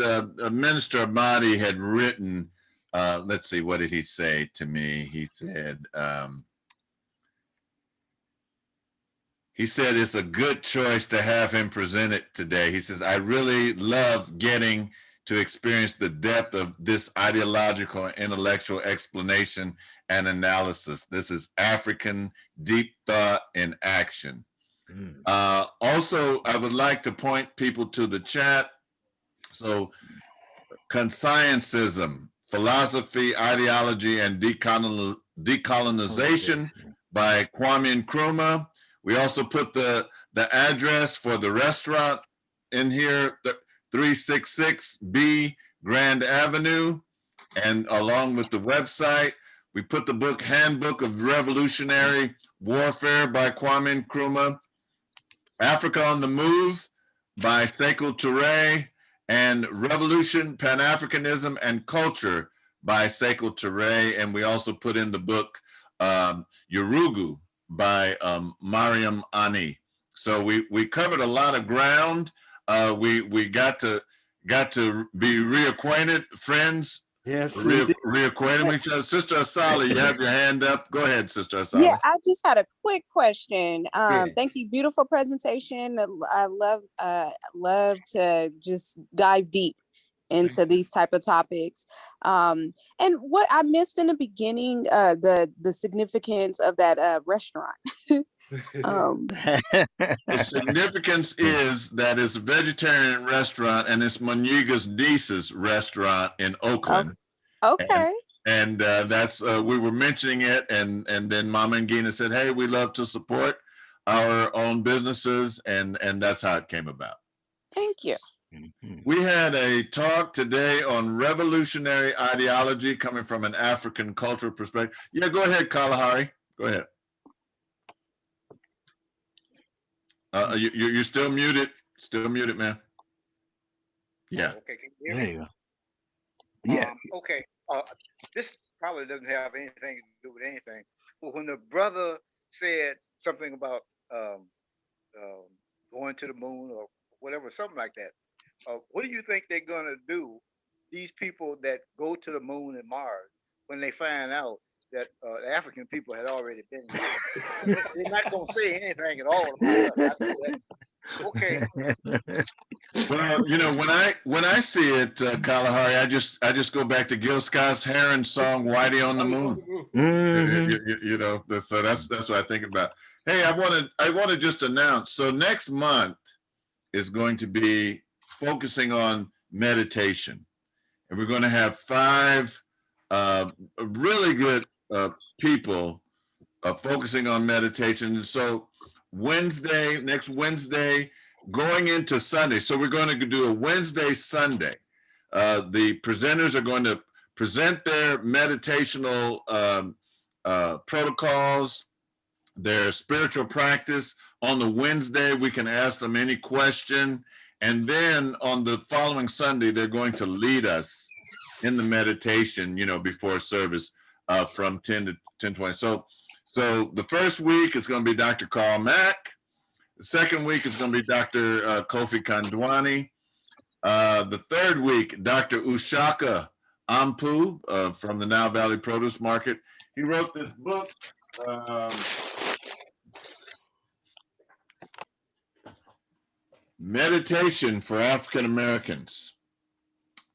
Minister Ahmadi had written, let's see, what did he say to me? He said it's a good choice to have him present it today. He says, "I really love getting to experience the depth of this ideological and intellectual explanation and analysis. This is African deep thought in action." Also, I would like to point people to the chat. So, Consciencism, Philosophy, Ideology, and Decolonization by Kwame Nkrumah. We also put the address for the restaurant in here, 366B Grand Avenue, and along with the website. We put the book Handbook of Revolutionary Warfare by Kwame Nkrumah, Africa on the Move by Sekou Touré, and Revolution, Pan-Africanism, and Culture by Sekou Touré. And we also put in the book Yurugu by Mariam Ani. So we covered a lot of ground. We got to be reacquainted, friends. Yes, reacquainted with each other. Sister Asali, you have your hand up. Go ahead, Sister Asali. Yeah, I just had a quick question. Thank you, beautiful presentation. I love to just dive deep into these type of topics. And what I missed in the beginning, the significance of that restaurant. The significance is that it's a vegetarian restaurant, and it's Munyiga's niece's restaurant in Oakland. Okay. And that's we were mentioning it, and then Mama Ngina said, "Hey, we love to support our own businesses," and that's how it came about. Thank you. We had a talk today on revolutionary ideology coming from an African cultural perspective. Yeah, go ahead, Kalahari. Go ahead. You're still muted. Still muted, man. Yeah. Okay, can you hear me? There you go. Yeah. Okay. This probably doesn't have anything to do with anything. But when the brother said something about going to the moon or whatever, something like that, what do you think they're gonna do these people that go to the moon and Mars, when they find out that the African people had already been there, they're not going to say anything at all about us. I know that. Okay. Well, you know, when I see it, Kalahari, I just go back to Gil Scott Heron's song "Whitey on the Moon." You know, so that's what I think about. Hey, I want to just announce. So next month is going to be focusing on meditation, and we're going to have 5 really good people focusing on meditation. So next Wednesday, going into Sunday. So we're going to do a Wednesday, Sunday. The presenters are going to present their meditational protocols, their spiritual practice. On the Wednesday, we can ask them any question. And then on the following Sunday, they're going to lead us in the meditation, you know, before service from 10 to 10:20. So the first week is going to be Dr. Carl Mack. The second week is going to be Dr. Kofi Kandwani. The third week, Dr. Ushaka Ampu from the Nile Valley Produce Market. He wrote this book. Meditation for African Americans.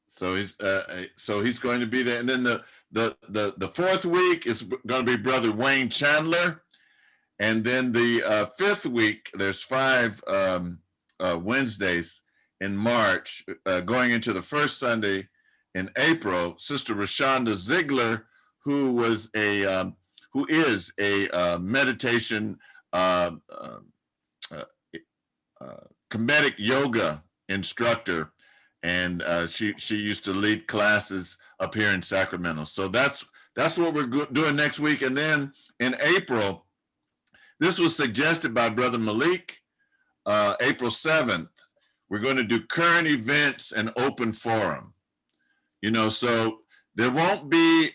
So he's going to be there, and then the fourth week is going to be Brother Wayne Chandler, and then the fifth week there's 5 Wednesdays in March, going into the first Sunday in April. Sister Rashonda Ziegler, who is a meditation comedic yoga instructor, and she used to lead classes up here in Sacramento. So that's what we're doing next week. And then in April, this was suggested by Brother Malik, April 7th, we're going to do current events and open forum. You know, so there won't be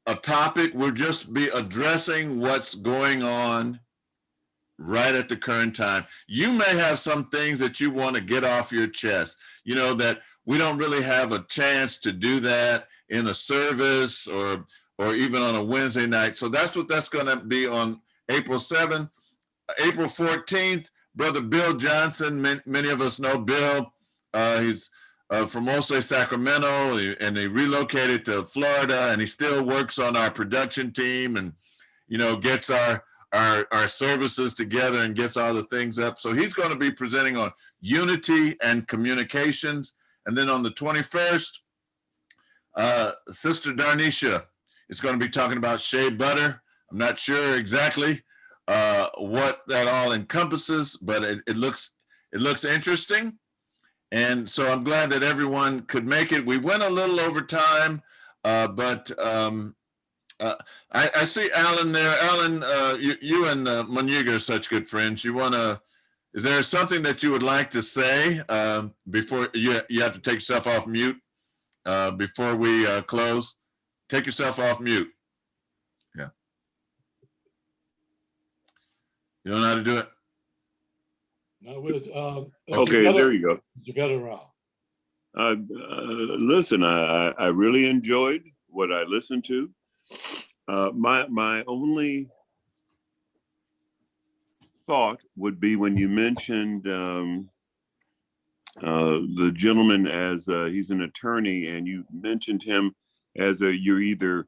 a topic. We'll just be addressing what's going on right at the current time. You may have some things that you want to get off your chest, you know, that we don't really have a chance to do that in a service or even on a Wednesday night. So that's what that's going to be on April 7th. April 14th, Brother Bill Johnson, many of us know Bill. He's from Osage, Sacramento, and he relocated to Florida, and he still works on our production team and, you know, gets our services together and gets all the things up. So he's going to be presenting on unity and communications. And then on the 21st, Sister Darnisha is going to be talking about shea butter. I'm not sure exactly what that all encompasses, but it looks interesting. And so I'm glad that everyone could make it. We went a little over time, but I see Alan there. Alan, you and Munyiga are such good friends. Is there something that you would like to say before you have to take yourself off mute before we close? Take yourself off mute. Yeah. You don't know how to do it? No, okay, there you go. Javetta Rao. Listen, I really enjoyed what I listened to. My only thought would be when you mentioned the gentleman as he's an attorney, and you mentioned him as you're either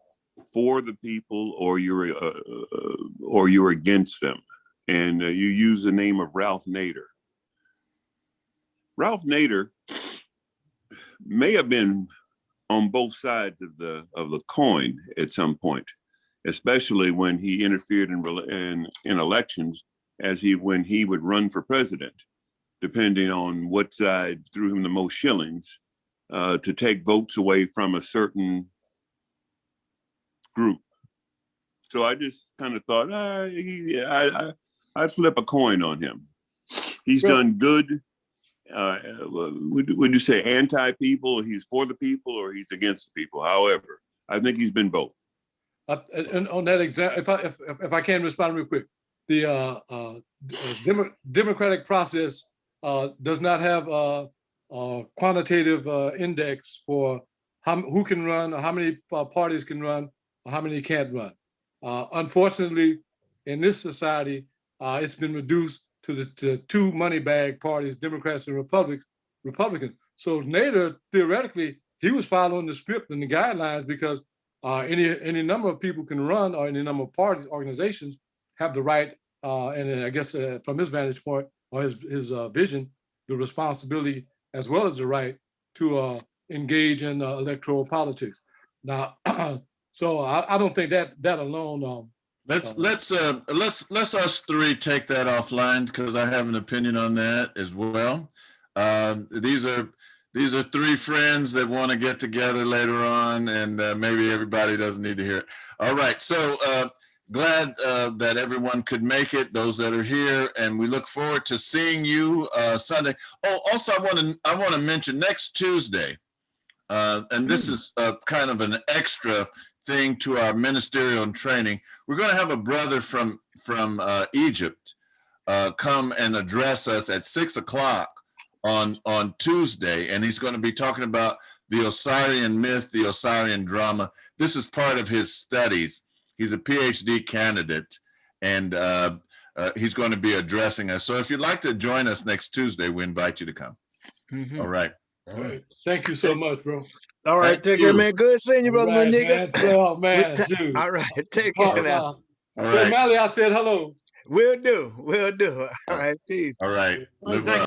for the people or you're against them, and you use the name of Ralph Nader. Ralph Nader may have been on both sides of the coin at some point, especially when he interfered in elections, when he would run for president, depending on what side threw him the most shillings to take votes away from a certain group. So I just kind of thought, I'd flip a coin on him. He's done good. Would you say anti-people? He's for the people, or he's against the people? However, I think he's been both. And on that example, if I can respond real quick, the democratic process does not have a quantitative index for who can run, or how many parties can run, or how many can't run. Unfortunately, in this society, it's been reduced to the two money bag parties, Democrats and Republicans. So Nader, theoretically, he was following the script and the guidelines because any number of people can run, or any number of parties, organizations have the right, and I guess from his vantage point or his vision, the responsibility as well as the right to engage in electoral politics. Now, so I don't think that alone. Let's us three take that offline because I have an opinion on that as well. These are three friends that want to get together later on, and maybe everybody doesn't need to hear it. All right, so glad that everyone could make it, those that are here, and we look forward to seeing you Sunday. Oh, also I want to mention next Tuesday, and this is kind of an extra thing to our ministerial training. We're going to have a brother from Egypt come and address us at 6 o'clock on Tuesday, and he's going to be talking about the Osirian myth, the Osirian drama. This is part of his studies. He's a PhD candidate, and he's going to be addressing us. So if you'd like to join us next Tuesday, we invite you to come. Mm-hmm. All right. All right. Thank you so much, bro. All right, take care, man. Good seeing you, brother Munyiga. Well, man, dude. All right, take care now. All right. Mally, I said hello. Will do. All right, peace. All right. Live well.